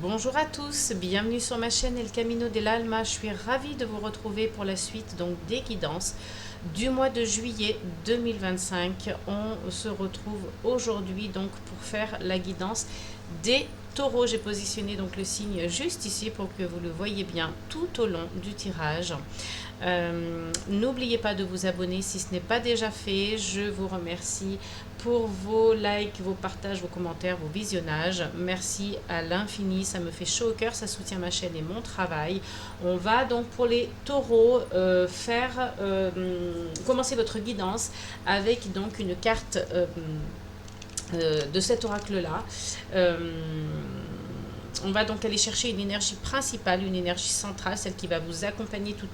Bonjour à tous, bienvenue sur ma chaîne El Camino de l'Alma. Je suis ravie de vous retrouver pour la suite donc des guidances du mois de juillet 2025. On se retrouve aujourd'hui donc pour faire la guidance des taureaux. J'ai positionné donc le signe juste ici pour que vous le voyez bien tout au long du tirage. N'oubliez pas de vous abonner si ce n'est pas déjà fait. Je vous remercie pour vos likes, vos partages, vos commentaires, vos visionnages. Merci à l'infini, ça me fait chaud au cœur, ça soutient ma chaîne et mon travail. On va donc pour les taureaux commencer votre guidance avec donc une carte de cet oracle-là. On va donc aller chercher une énergie principale, une énergie centrale, celle qui va vous accompagner tout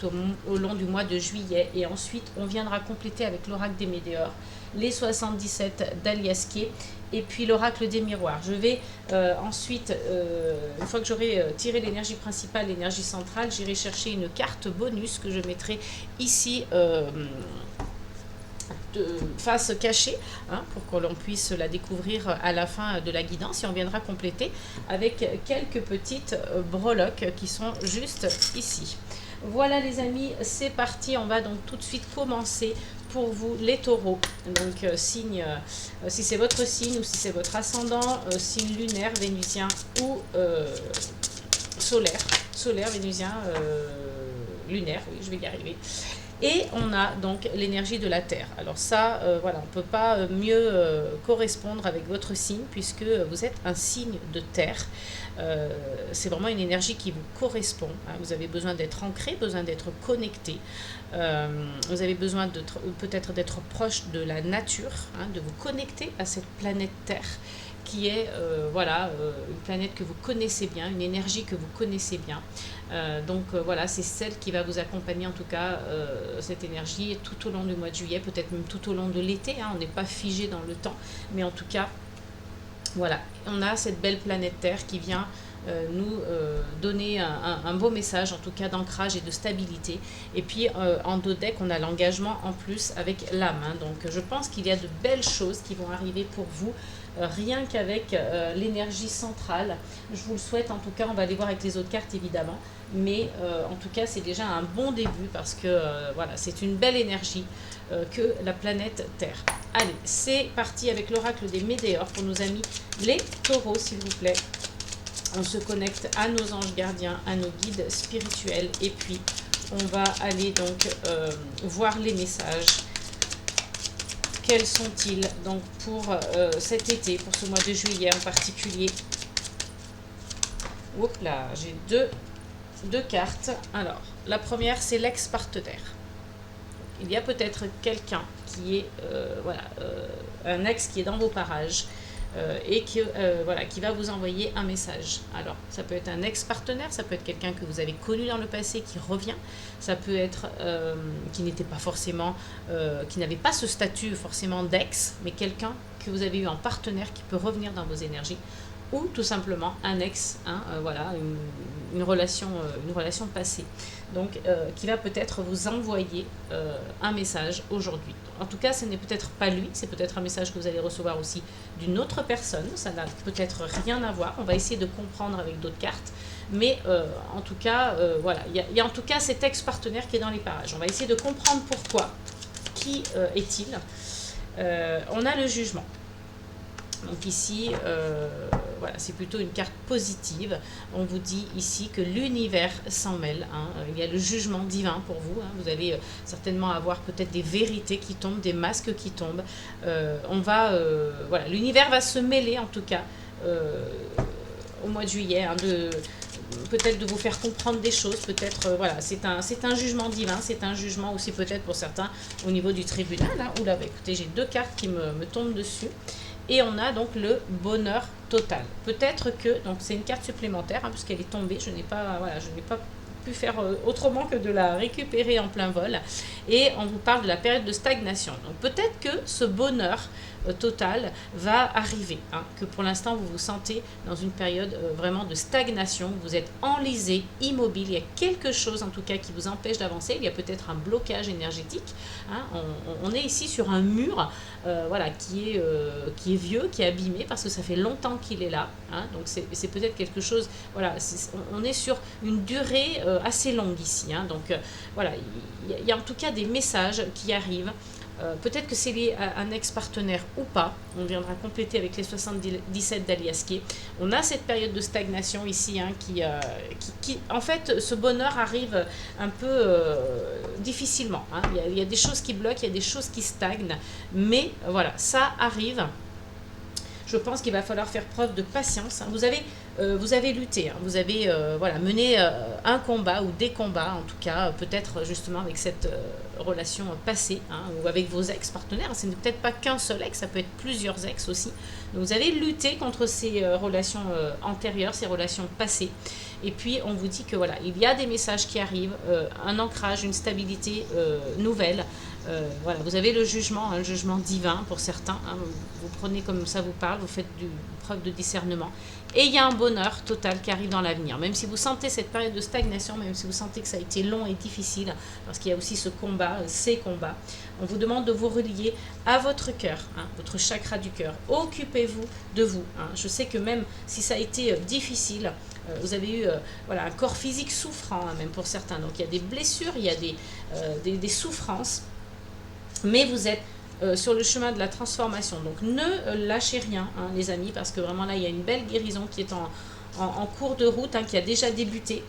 au long du mois de juillet. Et ensuite, on viendra compléter avec l'oracle des météores, les 77 d'Aliasqué et puis l'oracle des miroirs. Je vais ensuite, une fois que j'aurai tiré l'énergie principale, l'énergie centrale, j'irai chercher une carte bonus que je mettrai ici de face cachée, hein, pour que l'on puisse la découvrir à la fin de la guidance, et on viendra compléter avec quelques petites breloques qui sont juste ici. Voilà les amis, c'est parti, on va donc tout de suite commencer pour vous les taureaux. Donc signe, si c'est votre signe ou si c'est votre ascendant, signe lunaire, vénusien ou solaire, vénusien, lunaire, oui je vais y arriver. Et on a donc l'énergie de la Terre. Alors ça, voilà, on ne peut pas mieux correspondre avec votre signe puisque vous êtes un signe de Terre. C'est vraiment une énergie qui vous correspond, hein. Vous avez besoin d'être ancré, besoin d'être connecté. Vous avez besoin peut-être d'être proche de la nature, hein, de vous connecter à cette planète Terre qui est une planète que vous connaissez bien, une énergie que vous connaissez bien. Voilà, c'est celle qui va vous accompagner en tout cas, cette énergie tout au long du mois de juillet, peut-être même tout au long de l'été, hein, on n'est pas figé dans le temps, mais en tout cas, voilà, on a cette belle planète Terre qui vient nous donner un beau message, en tout cas d'ancrage et de stabilité. Et puis en dos deck, on a l'engagement en plus avec l'âme, hein. Donc je pense qu'il y a de belles choses qui vont arriver pour vous, rien qu'avec l'énergie centrale. Je vous le souhaite, en tout cas, on va aller voir avec les autres cartes évidemment. Mais en tout cas, c'est déjà un bon début parce que voilà, c'est une belle énergie que la planète Terre. Allez, c'est parti avec l'oracle des météores pour nos amis les taureaux, s'il vous plaît. On se connecte à nos anges gardiens, à nos guides spirituels. Et puis, on va aller donc voir les messages. Quels sont-ils donc pour cet été, pour ce mois de juillet en particulier? Oups là, j'ai deux cartes. Alors, la première, c'est l'ex-partenaire. Il y a peut-être quelqu'un qui est, un ex qui est dans vos parages et qui va vous envoyer un message. Alors, ça peut être un ex-partenaire, ça peut être quelqu'un que vous avez connu dans le passé qui revient, ça peut être qui n'était pas forcément, qui n'avait pas ce statut forcément d'ex, mais quelqu'un que vous avez eu en partenaire qui peut revenir dans vos énergies, ou tout simplement un ex, hein, une relation passée, donc qui va peut-être vous envoyer un message aujourd'hui. En tout cas, ce n'est peut-être pas lui, c'est peut-être un message que vous allez recevoir aussi d'une autre personne, ça n'a peut-être rien à voir, on va essayer de comprendre avec d'autres cartes, mais en tout cas, voilà, il y a en tout cas cet ex-partenaire qui est dans les parages. On va essayer de comprendre pourquoi, qui est-il. On a le jugement. Donc ici, voilà, c'est plutôt une carte positive. On vous dit ici que l'univers s'en mêle, hein. Il y a le jugement divin pour vous, hein. Vous allez certainement avoir peut-être des vérités qui tombent, des masques qui tombent. Voilà, l'univers va se mêler en tout cas au mois de juillet, hein, peut-être de vous faire comprendre des choses, peut-être, voilà, c'est un jugement divin, c'est un jugement aussi peut-être pour certains au niveau du tribunal, hein. Oula, bah, écoutez, j'ai deux cartes qui me tombent dessus. Et on a donc le bonheur total. Peut-être que, donc c'est une carte supplémentaire, hein, puisqu'elle est tombée, je n'ai pas pu faire autrement que de la récupérer en plein vol. Et on vous parle de la période de stagnation. Donc peut-être que ce bonheur total va arriver, hein, que pour l'instant vous vous sentez dans une période vraiment de stagnation, vous êtes enlisé, immobile, il y a quelque chose en tout cas qui vous empêche d'avancer, il y a peut-être un blocage énergétique, hein, on est ici sur un mur voilà, qui est vieux, qui est abîmé parce que ça fait longtemps qu'il est là, hein, donc c'est peut-être quelque chose, voilà, on est sur une durée assez longue ici, hein, donc voilà, il y a en tout cas des messages qui arrivent. Peut-être que c'est lié à un ex-partenaire ou pas. On viendra compléter avec les 77 d'Aliaské. On a cette période de stagnation ici, hein, qui, en fait, ce bonheur arrive un peu difficilement, hein. Il y a des choses qui bloquent, il y a des choses qui stagnent. Mais voilà, ça arrive. Je pense qu'il va falloir faire preuve de patience, hein. Vous avez lutté, hein. Vous avez voilà, mené un combat ou des combats, en tout cas, peut-être justement avec cette relation passée, hein, ou avec vos ex-partenaires. Ce n'est peut-être pas qu'un seul ex, ça peut être plusieurs ex aussi. Donc vous avez lutté contre ces relations antérieures, ces relations passées. Et puis on vous dit que voilà, il y a des messages qui arrivent, un ancrage, une stabilité nouvelle. Voilà, vous avez le jugement, un jugement divin pour certains, hein, vous prenez comme ça vous parle, vous faites preuve de discernement. Et il y a un bonheur total qui arrive dans l'avenir. Même si vous sentez cette période de stagnation, même si vous sentez que ça a été long et difficile, parce qu'il y a aussi ce combat, ces combats, on vous demande de vous relier à votre cœur, hein, votre chakra du cœur. Occupez-vous de vous, hein. Je sais que même si ça a été difficile, vous avez eu voilà, un corps physique souffrant, hein, même pour certains. Donc il y a des blessures, il y a des souffrances, mais vous êtes sur le chemin de la transformation. Donc ne lâchez rien, hein, les amis, parce que vraiment là, il y a une belle guérison qui est en cours de route, hein, qui a déjà débuté.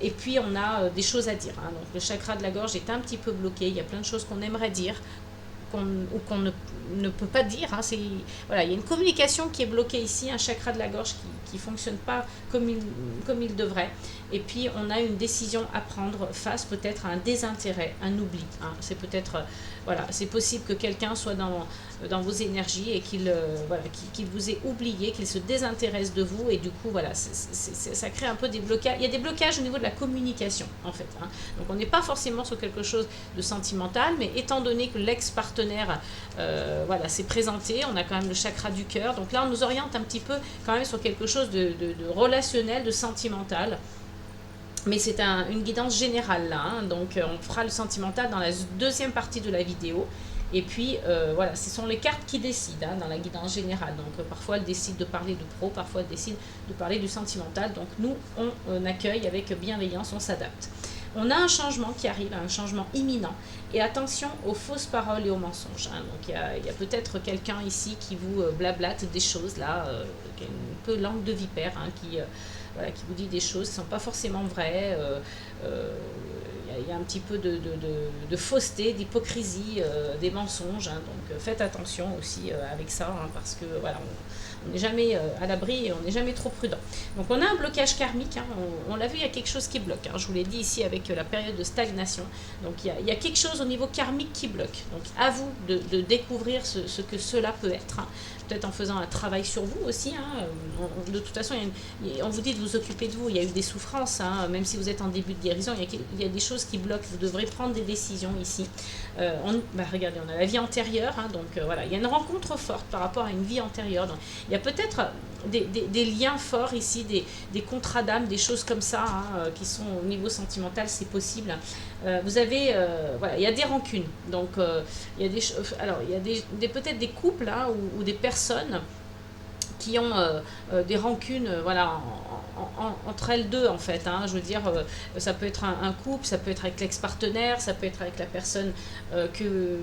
Et puis, on a des choses à dire, hein. Donc le chakra de la gorge est un petit peu bloqué. Il y a plein de choses qu'on aimerait dire, ou qu'on ne peut pas dire, hein. Voilà, il y a une communication qui est bloquée ici, un chakra de la gorge qui ne fonctionne pas comme il devrait. Et puis, on a une décision à prendre face peut-être à un désintérêt, un oubli, hein. C'est peut-être, voilà, c'est possible que quelqu'un soit dans vos énergies et voilà, qu'il vous ait oublié, qu'il se désintéresse de vous. Et du coup, voilà, ça crée un peu des blocages. Il y a des blocages au niveau de la communication, en fait, hein. Donc, on n'est pas forcément sur quelque chose de sentimental, mais étant donné que l'ex-partenaire voilà, s'est présenté, on a quand même le chakra du cœur. Donc là, on nous oriente un petit peu quand même sur quelque chose de relationnel, de sentimental. Mais c'est une guidance générale là, hein. Donc on fera le sentimental dans la deuxième partie de la vidéo. Et puis voilà, ce sont les cartes qui décident, hein, dans la guidance générale. Donc parfois elles décident de parler de pro, parfois elles décident de parler du sentimental. Donc nous, on accueille avec bienveillance, on s'adapte. On a un changement qui arrive, un changement imminent. Et attention aux fausses paroles et aux mensonges, hein. Donc il y a peut-être quelqu'un ici qui vous blablate des choses là, qui est un peu langue de vipère, hein, voilà, qui vous dit des choses qui ne sont pas forcément vraies. Il y a un petit peu de fausseté, d'hypocrisie, des mensonges, hein. Donc faites attention aussi avec ça, hein, parce que voilà, on n'est jamais à l'abri et on n'est jamais trop prudent. Donc on a un blocage karmique, hein. On l'a vu, il y a quelque chose qui bloque, hein. Je vous l'ai dit ici avec la période de stagnation. Donc il y a quelque chose au niveau karmique qui bloque. Donc à vous de découvrir ce que cela peut être, hein. Peut-être en faisant un travail sur vous aussi, hein. De toute façon, on vous dit de vous occuper de vous. Il y a eu des souffrances, hein. Même si vous êtes en début de guérison, il y a des choses qui bloquent. Vous devrez prendre des décisions ici. Regardez, on a la vie antérieure, hein. Donc voilà, il y a une rencontre forte par rapport à une vie antérieure. Donc, il y a peut-être des liens forts ici, des contrats d'âme, des choses comme ça, hein, qui sont au niveau sentimental, c'est possible. Vous avez, voilà, il y a des rancunes. Donc il y a peut-être des couples, hein, ou des personnes qui ont des rancunes, voilà, entre elles deux, en fait, hein. Je veux dire, ça peut être un couple, ça peut être avec l'ex-partenaire, ça peut être avec la personne que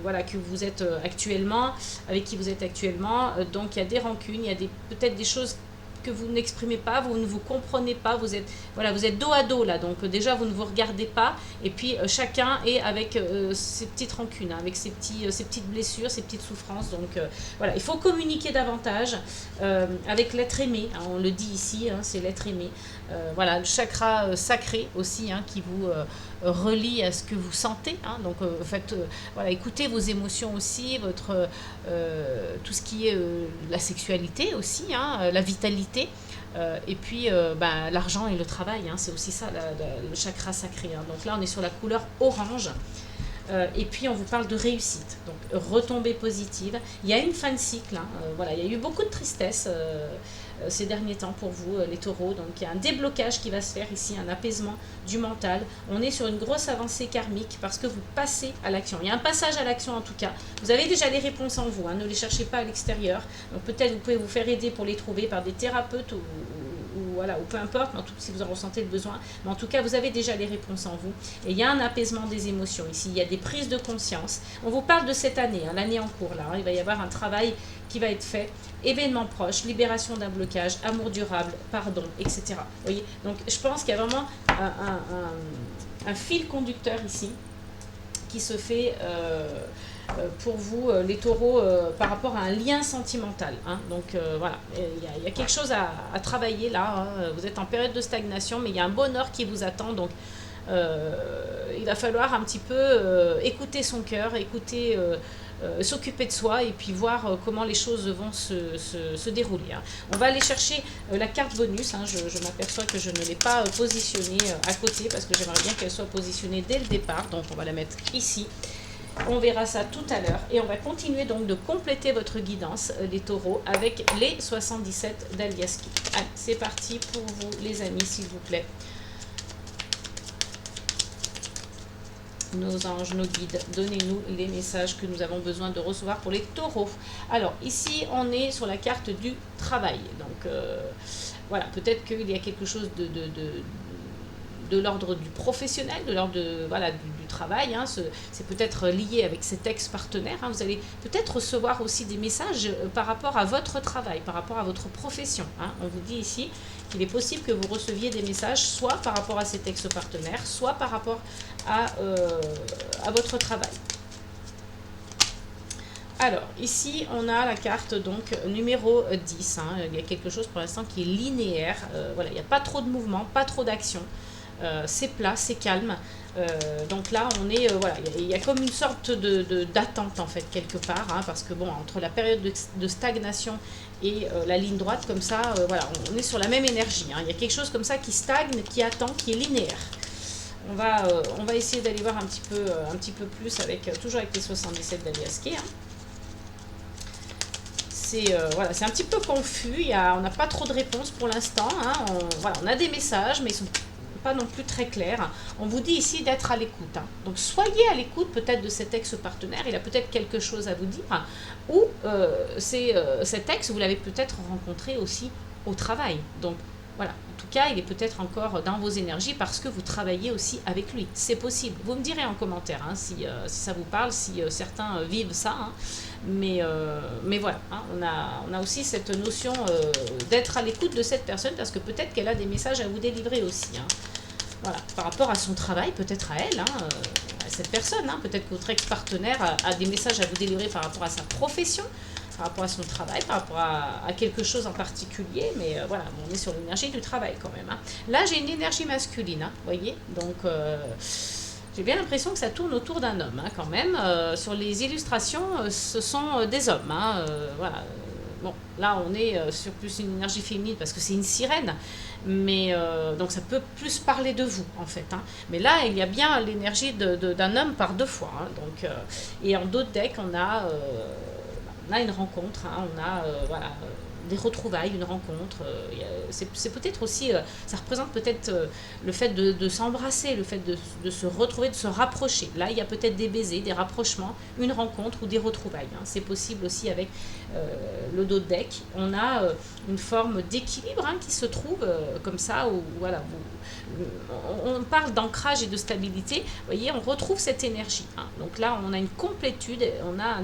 vous êtes actuellement, avec qui vous êtes actuellement. Donc il y a des rancunes, il y a peut-être des choses que vous n'exprimez pas, vous ne vous comprenez pas, vous êtes dos à dos là, donc déjà vous ne vous regardez pas, et puis chacun est avec ses petites rancunes, hein, avec ses petites blessures, ses petites souffrances. Donc voilà, il faut communiquer davantage avec l'être aimé, hein, on le dit ici, hein, c'est l'être aimé. Voilà, le chakra sacré aussi, hein, qui vous relie à ce que vous sentez, hein. Donc voilà, écoutez vos émotions aussi, tout ce qui est la sexualité aussi, hein, la vitalité, et puis l'argent et le travail, hein, c'est aussi ça, le chakra sacré, hein. Donc là on est sur la couleur orange. Et puis on vous parle de réussite, donc retombée positive. Il y a une fin de cycle, hein, voilà, il y a eu beaucoup de tristesse ces derniers temps pour vous, les taureaux. Donc il y a un déblocage qui va se faire ici, un apaisement du mental. On est sur une grosse avancée karmique parce que vous passez à l'action. Il y a un passage à l'action en tout cas. Vous avez déjà les réponses en vous, hein, ne les cherchez pas à l'extérieur. Donc peut-être vous pouvez vous faire aider pour les trouver par des thérapeutes ou voilà, ou peu importe, mais en tout, si vous en ressentez le besoin. Mais en tout cas, vous avez déjà les réponses en vous. Et il y a un apaisement des émotions ici. Il y a des prises de conscience. On vous parle de cette année, hein, l'année en cours là. Hein, il va y avoir un travail qui va être fait. Événements proches, libération d'un blocage, amour durable, pardon, etc. Vous voyez. Donc, je pense qu'il y a vraiment un fil conducteur ici qui se fait pour vous, les taureaux, par rapport à un lien sentimental. Hein. Donc voilà, il y a quelque chose à travailler là. Hein. Vous êtes en période de stagnation, mais il y a un bonheur qui vous attend. Donc il va falloir un petit peu écouter son cœur, écouter, s'occuper de soi et puis voir comment les choses vont se dérouler. Hein. On va aller chercher la carte bonus. Hein. Je m'aperçois que je ne l'ai pas positionnée à côté parce que j'aimerais bien qu'elle soit positionnée dès le départ. Donc on va la mettre ici. On verra ça tout à l'heure et on va continuer donc de compléter votre guidance, les taureaux, avec les 77 d'Aliaski. Allez, c'est parti pour vous les amis, s'il vous plaît. Nos anges, nos guides, donnez-nous les messages que nous avons besoin de recevoir pour les taureaux. Alors ici, on est sur la carte du travail. Donc voilà, peut-être qu'il y a quelque chose de l'ordre du professionnel, de l'ordre voilà, du travail. Hein. C'est peut-être lié avec cet ex-partenaire. Hein. Vous allez peut-être recevoir aussi des messages par rapport à votre travail, par rapport à votre profession. Hein. On vous dit ici qu'il est possible que vous receviez des messages soit par rapport à cet ex-partenaire, soit par rapport à votre travail. Alors, ici, on a la carte donc numéro 10. Hein. Il y a quelque chose pour l'instant qui est linéaire. Voilà, il n'y a pas trop de mouvement, pas trop d'action. C'est plat, c'est calme. Donc là, on est, voilà, il y a comme une sorte d'attente en fait quelque part, hein, parce que bon, entre la période de stagnation et la ligne droite comme ça, voilà, on est sur la même énergie. Hein. Il y a quelque chose comme ça qui stagne, qui attend, qui est linéaire. On va essayer d'aller voir un petit peu plus avec toujours avec les 77 d'Aliaski. Hein. Voilà, c'est un petit peu confus. On n'a pas trop de réponses pour l'instant. Hein. Voilà, on a des messages, mais ils sont pas non plus très clair. On vous dit ici d'être à l'écoute. Hein. Donc soyez à l'écoute peut-être de cet ex-partenaire. Il a peut-être quelque chose à vous dire. Ou cet ex, vous l'avez peut-être rencontré aussi au travail. Donc voilà, en tout cas, il est peut-être encore dans vos énergies parce que vous travaillez aussi avec lui. C'est possible. Vous me direz en commentaire hein, si ça vous parle, si certains vivent ça. Hein. Mais voilà, hein, on a aussi cette notion d'être à l'écoute de cette personne parce que peut-être qu'elle a des messages à vous délivrer aussi. Hein. Voilà, par rapport à son travail, peut-être à elle, hein, à cette personne. Hein, peut-être que votre ex-partenaire a des messages à vous délivrer par rapport à sa profession, par rapport à son travail, par rapport à quelque chose en particulier. Mais voilà, on est sur l'énergie du travail quand même. Hein. Là, j'ai une énergie masculine, hein, voyez. Donc, j'ai bien l'impression que ça tourne autour d'un homme, hein, quand même. Sur les illustrations, ce sont des hommes. Hein, voilà. Bon, là, on est sur plus une énergie féminine parce que c'est une sirène. Mais donc, ça peut plus parler de vous, en fait. Hein. Mais là, il y a bien l'énergie d'un homme par deux fois. Hein, donc, et en d'autres decks, on a une rencontre. Hein, on a, voilà... des retrouvailles, une rencontre. C'est peut-être aussi, ça représente peut-être le fait de s'embrasser, le fait de se retrouver, de se rapprocher. Là, il y a peut-être des baisers, des rapprochements, une rencontre ou des retrouvailles. Hein. C'est possible aussi avec le dos de deck. On a une forme d'équilibre hein, qui se trouve comme ça, où voilà, on parle d'ancrage et de stabilité. Vous voyez, on retrouve cette énergie. Hein. Donc là, on a une complétude, on a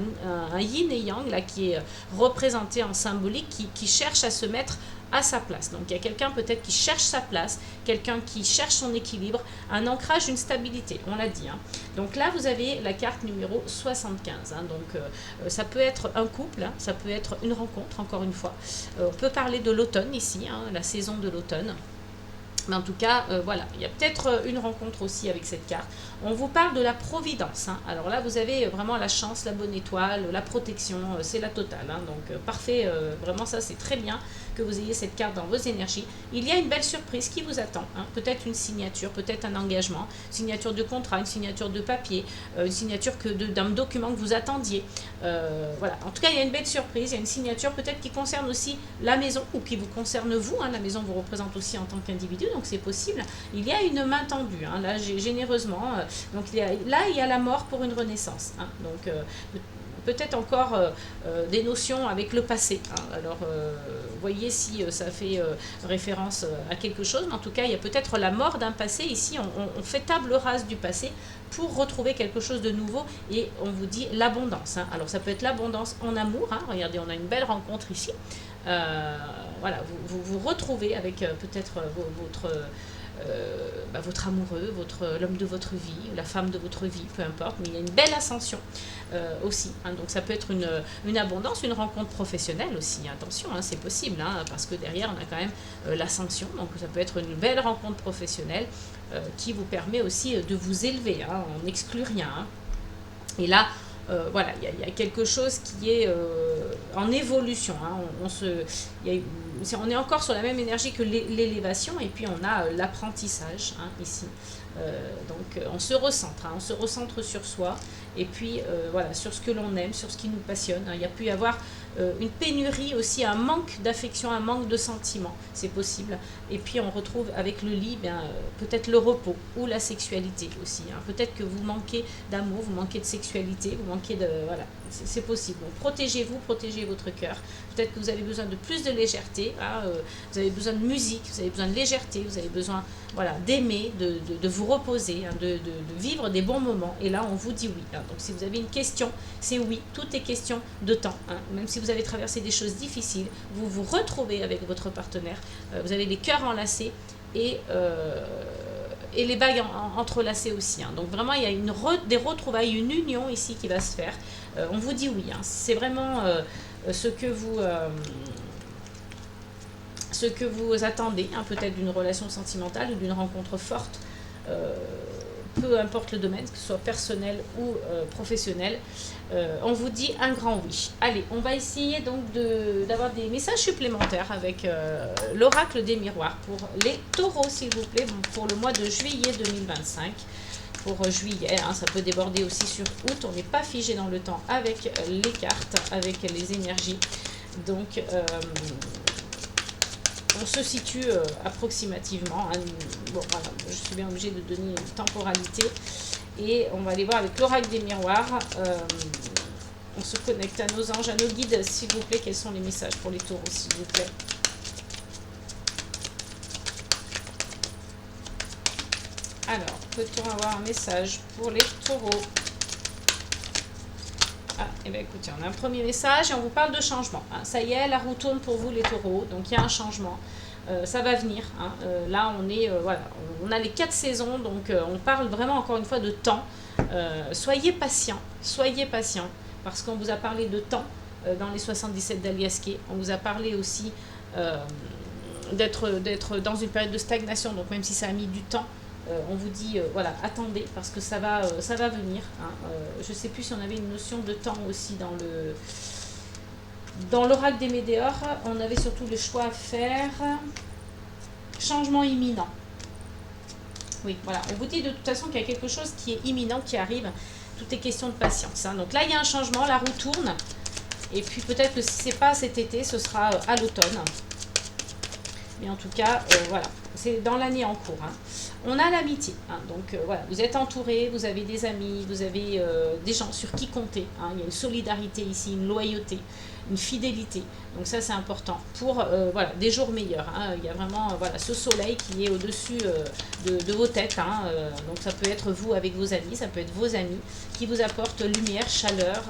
un yin et yang là, qui est représenté en symbolique, qui cherche à se mettre à sa place. Donc il y a quelqu'un peut-être qui cherche sa place, quelqu'un qui cherche son équilibre, un ancrage, une stabilité, on l'a dit. Hein. Donc là, vous avez la carte numéro 75. Hein. Donc ça peut être un couple, hein, ça peut être une rencontre, encore une fois. On peut parler de l'automne ici, hein, la saison de l'automne. Mais en tout cas, voilà, il y a peut-être une rencontre aussi avec cette carte. On vous parle de la providence. Hein. Alors là, vous avez vraiment la chance, la bonne étoile, la protection, c'est la totale. Hein. Donc parfait, vraiment ça c'est très bien. que vous ayez cette carte dans vos énergies, il y a une belle surprise qui vous attend. Hein. Peut-être une signature, peut-être un engagement, signature de contrat, une signature de papier, une signature d'un document que vous attendiez. Voilà. En tout cas, il y a une belle surprise, il y a une signature peut-être qui concerne aussi la maison ou qui vous concerne vous. Hein. La maison vous représente aussi en tant qu'individu, donc c'est possible. Il y a une main tendue, hein, là, généreusement. Donc là, il y a la mort pour une renaissance. Hein. Donc peut-être encore des notions avec le passé. Hein. Alors, voyez si ça fait référence à quelque chose, mais en tout cas, il y a peut-être la mort d'un passé. Ici, on fait table rase du passé pour retrouver quelque chose de nouveau et on vous dit l'abondance. Hein. Alors, ça peut être l'abondance en amour. Hein. Regardez, on a une belle rencontre ici. Voilà, vous retrouvez avec peut-être votre amoureux, l'homme de votre vie, la femme de votre vie, peu importe, mais il y a une belle ascension aussi. Hein, donc ça peut être une abondance, une rencontre professionnelle aussi, attention, hein, c'est possible, hein, parce que derrière on a quand même l'ascension, donc ça peut être une belle rencontre professionnelle qui vous permet aussi de vous élever, hein, on n'exclut rien. Hein. Et là, voilà, il y a quelque chose qui est en évolution. Hein. On est encore sur la même énergie que l'élévation et puis on a l'apprentissage hein, ici. Donc on se recentre, hein, on se recentre sur soi et puis voilà, sur ce que l'on aime, sur ce qui nous passionne. Hein. Il y a pu y avoir une pénurie aussi, un manque d'affection, un manque de sentiments, c'est possible. Et puis on retrouve avec le lit peut-être le repos ou la sexualité aussi. Hein. Peut-être que vous manquez d'amour, vous manquez de sexualité, vous manquez de... Voilà, c'est possible. Donc protégez-vous, protégez votre cœur. Peut-être que vous avez besoin de plus de légèreté, hein, vous avez besoin de musique, vous avez besoin de légèreté, vous avez besoin d'aimer, de vous reposer, hein, de vivre des bons moments. Et là, on vous dit oui. Hein. Donc si vous avez une question, c'est oui. Tout est question de temps. Hein. Même si vous avez traversé des choses difficiles, vous vous retrouvez avec votre partenaire, vous avez les cœurs enlacés et les bagues entrelacées aussi. Hein. Donc vraiment, il y a des retrouvailles, une union ici qui va se faire. On vous dit oui. Hein. C'est vraiment ce que vous attendez, hein, peut-être d'une relation sentimentale ou d'une rencontre forte, peu importe le domaine, que ce soit personnel ou professionnel. On vous dit un grand oui. Allez, on va essayer donc d'avoir des messages supplémentaires avec l'oracle des miroirs pour les taureaux, s'il vous plaît, pour le mois de juillet 2025. Pour juillet, hein, ça peut déborder aussi sur août, on n'est pas figé dans le temps avec les cartes, avec les énergies. Donc, on se situe approximativement. Hein. Bon, voilà, je suis bien obligée de donner une temporalité. Et on va aller voir avec l'oracle des miroirs. On se connecte à nos anges, à nos guides, s'il vous plaît. Quels sont les messages pour les taureaux, s'il vous plaît? Alors, peut-on avoir un message pour les taureaux? Ah, et bien écoutez, on a un premier message et on vous parle de changement. Hein. Ça y est, la roue tourne pour vous les taureaux, donc il y a un changement. Ça va venir. Hein. Là, on a les 4 saisons, donc on parle vraiment encore une fois de temps. Soyez patient, parce qu'on vous a parlé de temps dans les 77 d'Aliaské. On vous a parlé aussi d'être dans une période de stagnation, donc même si ça a mis du temps, on vous dit, attendez, parce que ça va venir. Hein. Je ne sais plus si on avait une notion de temps aussi dans l'oracle des météores. On avait surtout le choix à faire. Changement imminent. Oui, voilà. On vous dit de toute façon qu'il y a quelque chose qui est imminent, qui arrive. Tout est question de patience. Hein. Donc là, il y a un changement, la roue tourne. Et puis peut-être que si ce n'est pas cet été, ce sera à l'automne. Mais en tout cas, voilà, c'est dans l'année en cours. Hein. On a l'amitié. Hein. Donc voilà, vous êtes entouré, vous avez des amis, vous avez des gens sur qui compter. Hein. Il y a une solidarité ici, une loyauté, une fidélité. Donc ça, c'est important pour des jours meilleurs. Hein. Il y a vraiment ce soleil qui est au-dessus de vos têtes. Hein. Donc ça peut être vous avec vos amis, ça peut être vos amis qui vous apportent lumière, chaleur,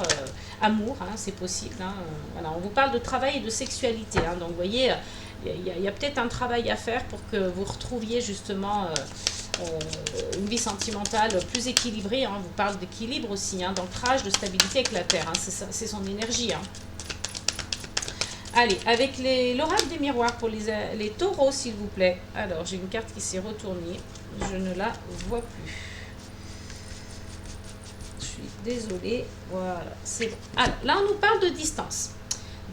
amour. Hein. C'est possible. Hein. Voilà. On vous parle de travail et de sexualité. Hein. Donc vous voyez... Il y a peut-être un travail à faire pour que vous retrouviez justement une vie sentimentale plus équilibrée. Hein. On vous parle d'équilibre aussi, hein, d'ancrage, de stabilité avec la Terre. Hein. C'est son énergie. Hein. Allez, avec l'oracle des miroirs pour les taureaux, s'il vous plaît. Alors, j'ai une carte qui s'est retournée. Je ne la vois plus. Je suis désolée. Voilà, c'est bon. Alors, là, on nous parle de distance.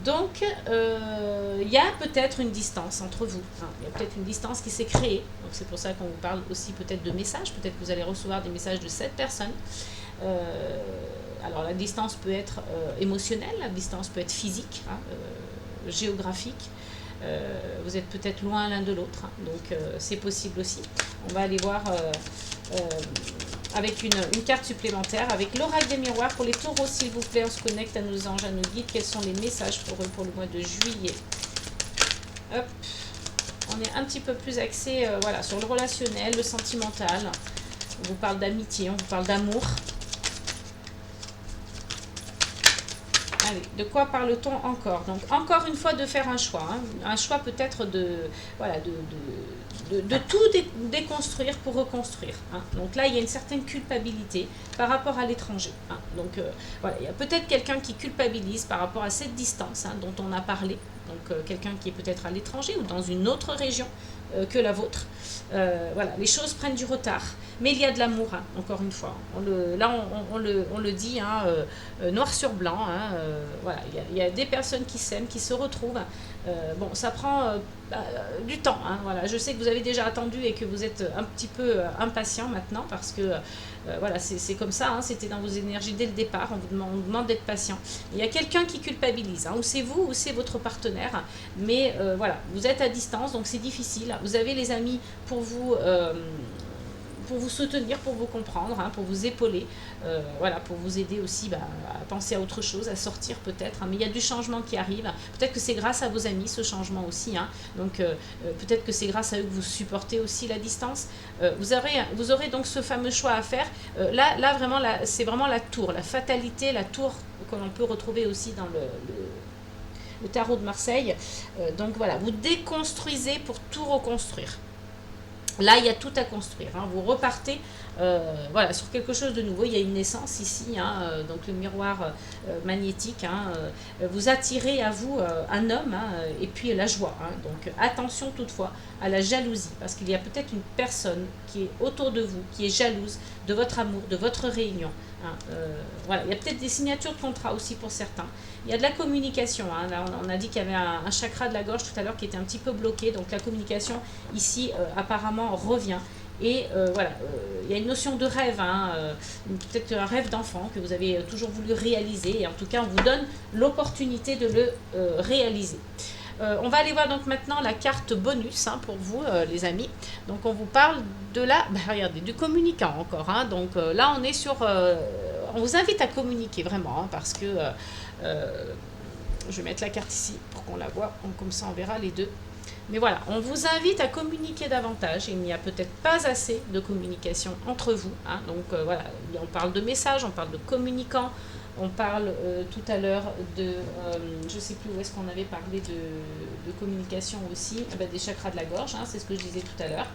Donc, il y a peut-être une distance entre vous. Hein. Il y a peut-être une distance qui s'est créée. Donc, c'est pour ça qu'on vous parle aussi peut-être de messages. Peut-être que vous allez recevoir des messages de cette personne. Alors, la distance peut être émotionnelle, la distance peut être physique, hein, géographique. Vous êtes peut-être loin l'un de l'autre. Hein. Donc, c'est possible aussi. On va aller voir avec une carte supplémentaire, avec l'oracle des miroirs pour les taureaux, s'il vous plaît. On se connecte à nos anges, à nos guides. Quels sont les messages pour eux pour le mois de juillet? Hop. On est un petit peu plus axé voilà, sur le relationnel, le sentimental. On vous parle d'amitié, on vous parle d'amour. Allez, de quoi parle-t-on encore? Donc, encore une fois, de faire un choix. Hein. Un choix peut-être voilà, de tout déconstruire pour reconstruire. Hein. Donc là, il y a une certaine culpabilité par rapport à l'étranger. Hein. Donc, voilà, il y a peut-être quelqu'un qui culpabilise par rapport à cette distance hein, dont on a parlé. Donc, quelqu'un qui est peut-être à l'étranger ou dans une autre région que la vôtre. Voilà, les choses prennent du retard. Mais il y a de l'amour, hein, encore une fois. On le dit hein, noir sur blanc. Hein, voilà, il y a des personnes qui s'aiment, qui se retrouvent. Bon, ça prend du temps. Hein, voilà. Je sais que vous avez déjà attendu et que vous êtes un petit peu impatient maintenant parce que voilà, c'est comme ça. Hein, c'était dans vos énergies dès le départ. On vous demande d'être patient. Il y a quelqu'un qui culpabilise. Hein, ou c'est vous ou c'est votre partenaire. Mais voilà, vous êtes à distance, donc c'est difficile. Vous avez les amis pour vous soutenir, pour vous comprendre, hein, pour vous épauler, voilà, pour vous aider aussi à penser à autre chose, à sortir peut-être. Hein, mais il y a du changement qui arrive. Peut-être que c'est grâce à vos amis, ce changement aussi. Hein, donc peut-être que c'est grâce à eux que vous supportez aussi la distance. Vous aurez donc ce fameux choix à faire. Là vraiment, c'est vraiment la tour, la fatalité, la tour que l'on peut retrouver aussi dans le tarot de Marseille. Donc voilà, vous déconstruisez pour tout reconstruire. Là, il y a tout à construire. Hein. Vous repartez voilà, sur quelque chose de nouveau. Il y a une naissance ici, hein, donc le miroir magnétique. Hein, vous attirez à vous un homme hein, et puis la joie. Hein. Donc attention toutefois à la jalousie, parce qu'il y a peut-être une personne qui est autour de vous, qui est jalouse de votre amour, de votre réunion. Hein. Voilà. Il y a peut-être des signatures de contrat aussi pour certains. Il y a de la communication. Hein. Là, on a dit qu'il y avait un chakra de la gorge tout à l'heure qui était un petit peu bloqué. Donc la communication ici apparemment revient. Et voilà, il y a une notion de rêve, hein, peut-être un rêve d'enfant que vous avez toujours voulu réaliser. Et en tout cas, on vous donne l'opportunité de le réaliser. On va aller voir donc maintenant la carte bonus hein, pour vous, les amis. Donc on vous parle de regardez, du communicant encore. Hein. Donc là, on est sur... on vous invite à communiquer vraiment, hein, parce que... je vais mettre la carte ici pour qu'on la voit, comme ça on verra les deux. Mais voilà, on vous invite à communiquer davantage. Il n'y a peut-être pas assez de communication entre vous. Hein. Donc voilà, on parle de messages, on parle de communicants, on parle tout à l'heure de... je ne sais plus où est-ce qu'on avait parlé de communication aussi. Des chakras de la gorge, hein, c'est ce que je disais tout à l'heure.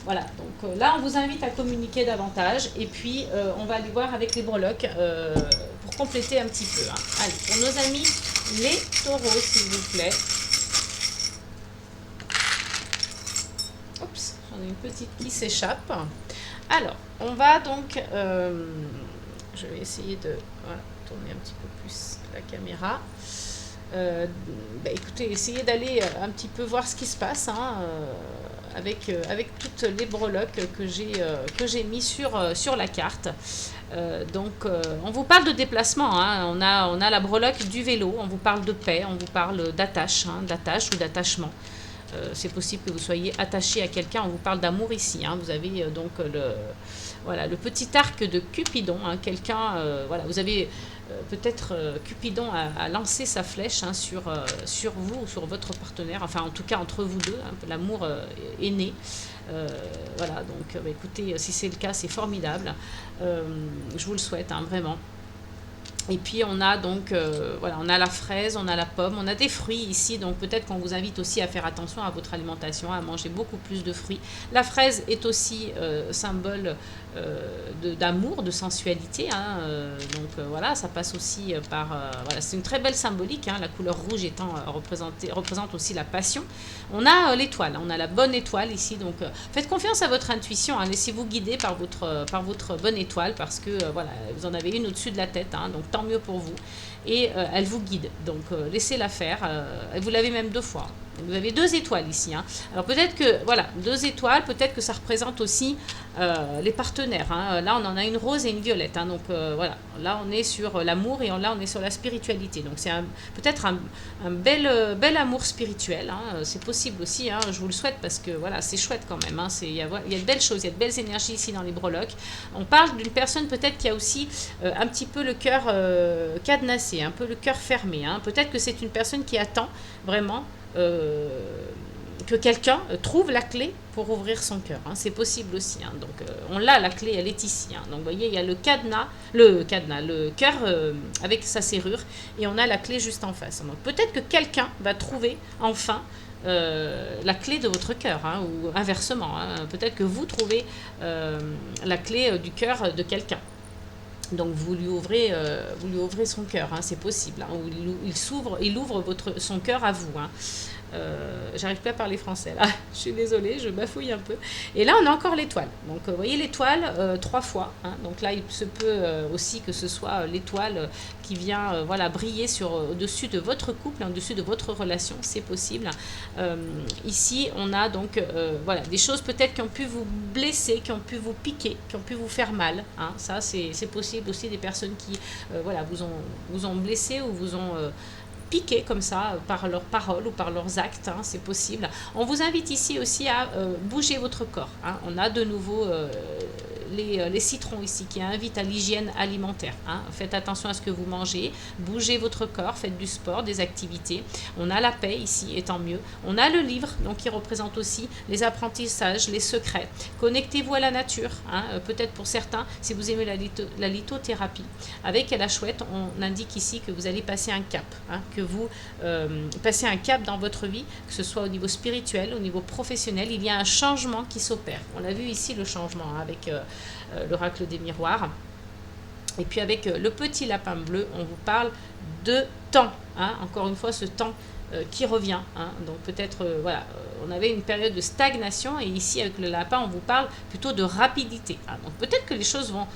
Voilà, donc là on vous invite à communiquer davantage. Et puis on va aller voir avec les breloques pour compléter un petit peu. Hein. Allez, pour nos amis les taureaux, s'il vous plaît. Oups, j'en ai une petite qui s'échappe. Alors, on va donc... je vais essayer de tourner un petit peu plus la caméra. Écoutez, essayez d'aller un petit peu voir ce qui se passe hein, avec toutes les breloques que j'ai mis sur la carte. Donc, on vous parle de déplacement. Hein. On a la breloque du vélo. On vous parle de paix. On vous parle d'attache, hein, d'attache ou d'attachement. C'est possible que vous soyez attaché à quelqu'un. On vous parle d'amour ici. Hein. Vous avez donc le petit arc de Cupidon. Hein. Quelqu'un, voilà, vous avez peut-être Cupidon a lancé sa flèche hein, sur vous ou sur votre partenaire. Enfin, en tout cas, entre vous deux. Hein. L'amour est né. Voilà, donc écoutez, si c'est le cas, c'est formidable. Je vous le souhaite, hein, vraiment. Et puis on a donc, voilà, on a la fraise, on a la pomme, on a des fruits ici, donc peut-être qu'on vous invite aussi à faire attention à votre alimentation, à manger beaucoup plus de fruits. La fraise est aussi symbole d'amour, de sensualité, hein, donc voilà, ça passe aussi par, voilà, c'est une très belle symbolique, hein, la couleur rouge étant représente aussi la passion. On a l'étoile, on a la bonne étoile ici, donc faites confiance à votre intuition, hein, laissez-vous guider par votre bonne étoile, parce que voilà, vous en avez une au-dessus de la tête, hein, donc tant mieux pour vous. et elle vous guide. Donc laissez-la faire. Vous l'avez même 2 fois. Vous avez 2 étoiles ici. Hein. Alors peut-être que, voilà, 2 étoiles, peut-être que ça représente aussi les partenaires. Hein. Là, on en a une rose et une violette. Hein. Donc voilà, là, on est sur l'amour et là, on est sur la spiritualité. Donc c'est peut-être un bel amour spirituel. Hein. C'est possible aussi, hein. Je vous le souhaite parce que voilà, c'est chouette quand même. Hein. Il y a de belles choses, il y a de belles énergies ici dans les breloques. On parle d'une personne peut-être qui a aussi un petit peu le cœur cadenassé, un peu le cœur fermé. Hein. Peut-être que c'est une personne qui attend vraiment que quelqu'un trouve la clé pour ouvrir son cœur. Hein. C'est possible aussi. Hein. Donc, on l'a, la clé, elle est ici. Hein. Donc, vous voyez, il y a le cœur avec sa serrure, et on a la clé juste en face. Donc, peut-être que quelqu'un va trouver enfin la clé de votre cœur, hein, ou inversement. Hein. Peut-être que vous trouvez la clé du cœur de quelqu'un. Donc vous lui ouvrez son cœur, hein, c'est possible. Hein, il ouvre son cœur à vous. Hein. J'arrive plus à parler français là, je suis désolée, je bafouille un peu. Et là on a encore l'étoile. Donc vous voyez l'étoile 3 fois. Hein. Donc là il se peut aussi que ce soit l'étoile qui vient voilà, briller au-dessus de votre couple, au-dessus de votre relation, c'est possible. Ici on a donc voilà, des choses peut-être qui ont pu vous blesser, qui ont pu vous piquer, qui ont pu vous faire mal. Hein. Ça c'est possible aussi, des personnes qui voilà, vous ont blessé ou vous ont piqué comme ça par leurs paroles ou par leurs actes, hein, c'est possible. On vous invite ici aussi à bouger votre corps. Hein. On a de nouveau les citrons ici qui invitent à l'hygiène alimentaire. Hein. Faites attention à ce que vous mangez, bougez votre corps, faites du sport, des activités. On a la paix ici, et tant mieux. On a le livre, donc qui représente aussi les apprentissages, les secrets. Connectez-vous à la nature. Hein. Peut-être pour certains, si vous aimez la lithothérapie. Avec la chouette, on indique ici que vous allez passer un cap, hein, que vous passez un cap dans votre vie, que ce soit au niveau spirituel, au niveau professionnel. Il y a un changement qui s'opère. On l'a vu ici, le changement, hein, avec l'oracle des miroirs. Et puis avec le petit lapin bleu, on vous parle de temps. Hein, encore une fois, ce temps qui revient. Hein, donc peut-être, voilà, on avait une période de stagnation et ici avec le lapin, on vous parle plutôt de rapidité. Hein, donc peut-être que les choses vont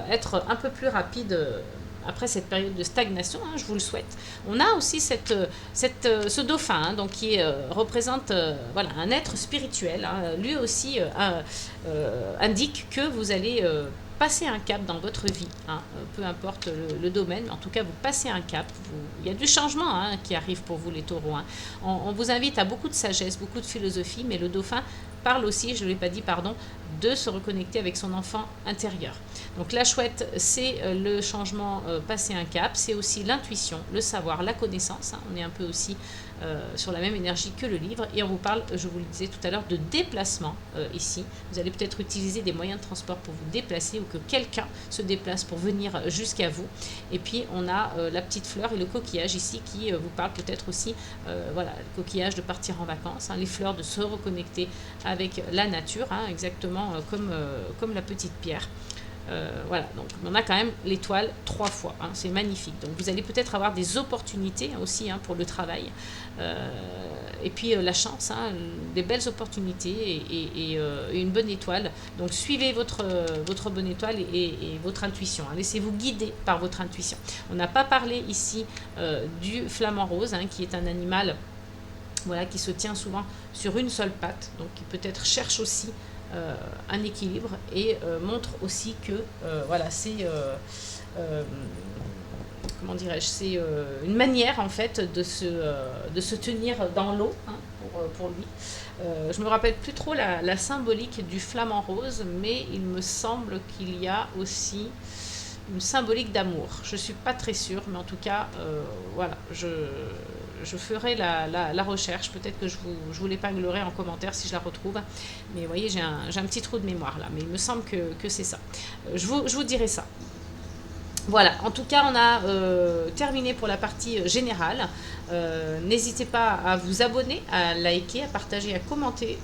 être un peu plus rapides après cette période de stagnation, hein, je vous le souhaite. On a aussi ce dauphin, hein, donc qui représente voilà, un être spirituel. Hein, lui aussi indique que vous allez passer un cap dans votre vie, hein, peu importe le domaine, mais en tout cas vous passez un cap. Il y a du changement, hein, qui arrive pour vous les taureaux. Hein. On vous invite à beaucoup de sagesse, beaucoup de philosophie, mais le dauphin parle aussi, je ne l'ai pas dit, pardon, de se reconnecter avec son enfant intérieur. Donc la chouette, c'est le changement, passer un cap, c'est aussi l'intuition, le savoir, la connaissance. Hein. On est un peu aussi sur la même énergie que le livre. Et on vous parle, je vous le disais tout à l'heure, de déplacement ici. Vous allez peut-être utiliser des moyens de transport pour vous déplacer ou que quelqu'un se déplace pour venir jusqu'à vous. Et puis on a la petite fleur et le coquillage ici qui vous parle peut-être aussi, voilà, le coquillage de partir en vacances, hein, les fleurs de se reconnecter avec la nature, hein, exactement comme la petite pierre. Voilà, donc on a quand même l'étoile 3 fois, hein, c'est magnifique. Donc vous allez peut-être avoir des opportunités aussi, hein, pour le travail, et puis la chance, hein, des belles opportunités et une bonne étoile. Donc suivez votre bonne étoile et votre intuition, hein. Laissez-vous guider par votre intuition. On n'a pas parlé ici du flamant rose, hein, qui est un animal, voilà, qui se tient souvent sur une seule patte, donc qui peut-être cherche aussi un équilibre et montre aussi que voilà, c'est comment dirais-je, c'est une manière en fait de se tenir dans l'eau, hein, pour lui. Je me rappelle plus trop la symbolique du flamant rose, mais il me semble qu'il y a aussi une symbolique d'amour. Je suis pas très sûre, mais en tout cas, voilà, je ferai la recherche. Peut-être que je vous l'épinglerai en commentaire si je la retrouve. Mais vous voyez, j'ai un petit trou de mémoire là. Mais il me semble que c'est ça. Je vous dirai ça. Voilà, en tout cas, on a terminé pour la partie générale. N'hésitez pas à vous abonner, à liker, à partager, à commenter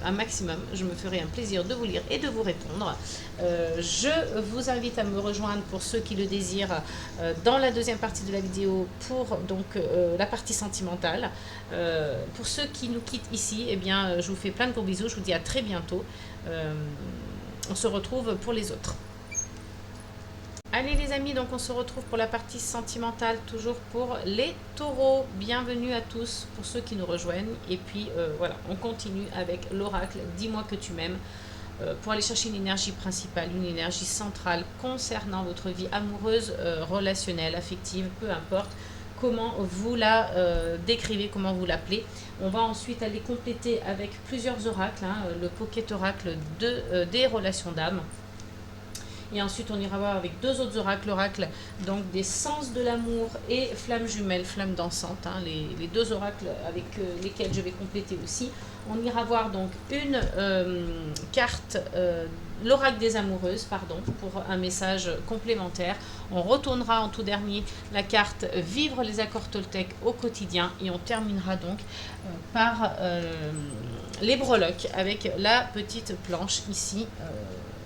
un maximum. Je me ferai un plaisir de vous lire et de vous répondre. Je vous invite à me rejoindre pour ceux qui le désirent dans la deuxième partie de la vidéo pour donc la partie sentimentale. Pour ceux qui nous quittent ici, eh bien, je vous fais plein de gros bisous. Je vous dis à très bientôt. On se retrouve pour les autres. Allez les amis, donc on se retrouve pour la partie sentimentale, toujours pour les taureaux. Bienvenue à tous pour ceux qui nous rejoignent. Et puis voilà, on continue avec l'oracle « Dis-moi que tu m'aimes » pour aller chercher une énergie principale, une énergie centrale concernant votre vie amoureuse, relationnelle, affective, peu importe comment vous la décrivez, comment vous l'appelez. On va ensuite aller compléter avec plusieurs oracles, hein, le Pocket Oracle des relations d'âme. Et ensuite, on ira voir avec deux autres oracles, l'oracle donc des sens de l'amour et flamme jumelle, flamme dansante, hein, les deux oracles avec lesquels je vais compléter aussi. On ira voir donc une carte, l'oracle des amoureuses, pardon, pour un message complémentaire. On retournera en tout dernier la carte vivre les accords Toltec au quotidien et on terminera donc par les breloques avec la petite planche ici.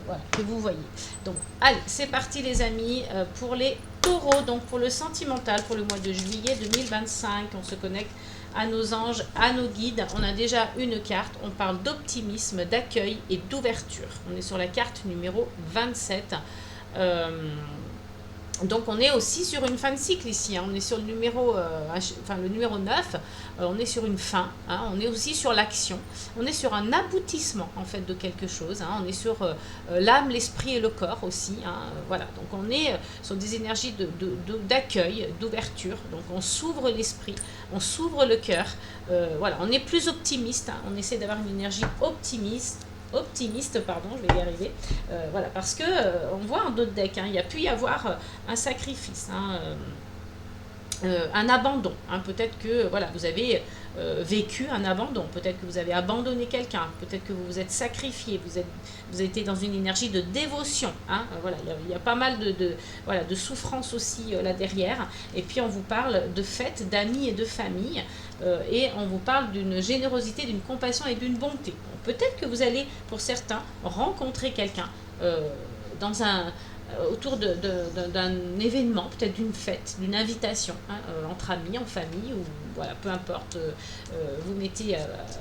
Voilà, que vous voyez. Donc, allez, c'est parti les amis pour les taureaux. Donc, pour le sentimental, pour le mois de juillet 2025, on se connecte à nos anges, à nos guides. On a déjà une carte. On parle d'optimisme, d'accueil et d'ouverture. On est sur la carte numéro 27. Donc on est aussi sur une fin de cycle ici, hein. On est sur le numéro, le numéro 9, on est sur une fin, hein. On est aussi sur l'action, on est sur un aboutissement en fait de quelque chose, hein. On est sur l'âme, l'esprit et le corps aussi, hein. Voilà, donc on est sur des énergies d'accueil, d'ouverture, donc on s'ouvre l'esprit, on s'ouvre le cœur, voilà, on est plus optimiste, hein. On essaie d'avoir une énergie optimiste, pardon, je vais y arriver, voilà, parce que on voit en d'autres decks, hein, il y a pu y avoir un sacrifice, hein, un abandon, hein, peut-être que voilà, vous avez vécu un abandon, peut-être que vous avez abandonné quelqu'un, peut-être que vous vous êtes sacrifié, vous avez été dans une énergie de dévotion, hein, voilà, il y a pas mal voilà, de souffrance aussi là derrière, et puis on vous parle de fêtes, d'amis et de famille, et on vous parle d'une générosité, d'une compassion et d'une bonté. Peut-être que vous allez, pour certains, rencontrer quelqu'un autour d'un événement, peut-être d'une fête, d'une invitation, hein, entre amis, en famille, ou voilà, peu importe, vous mettez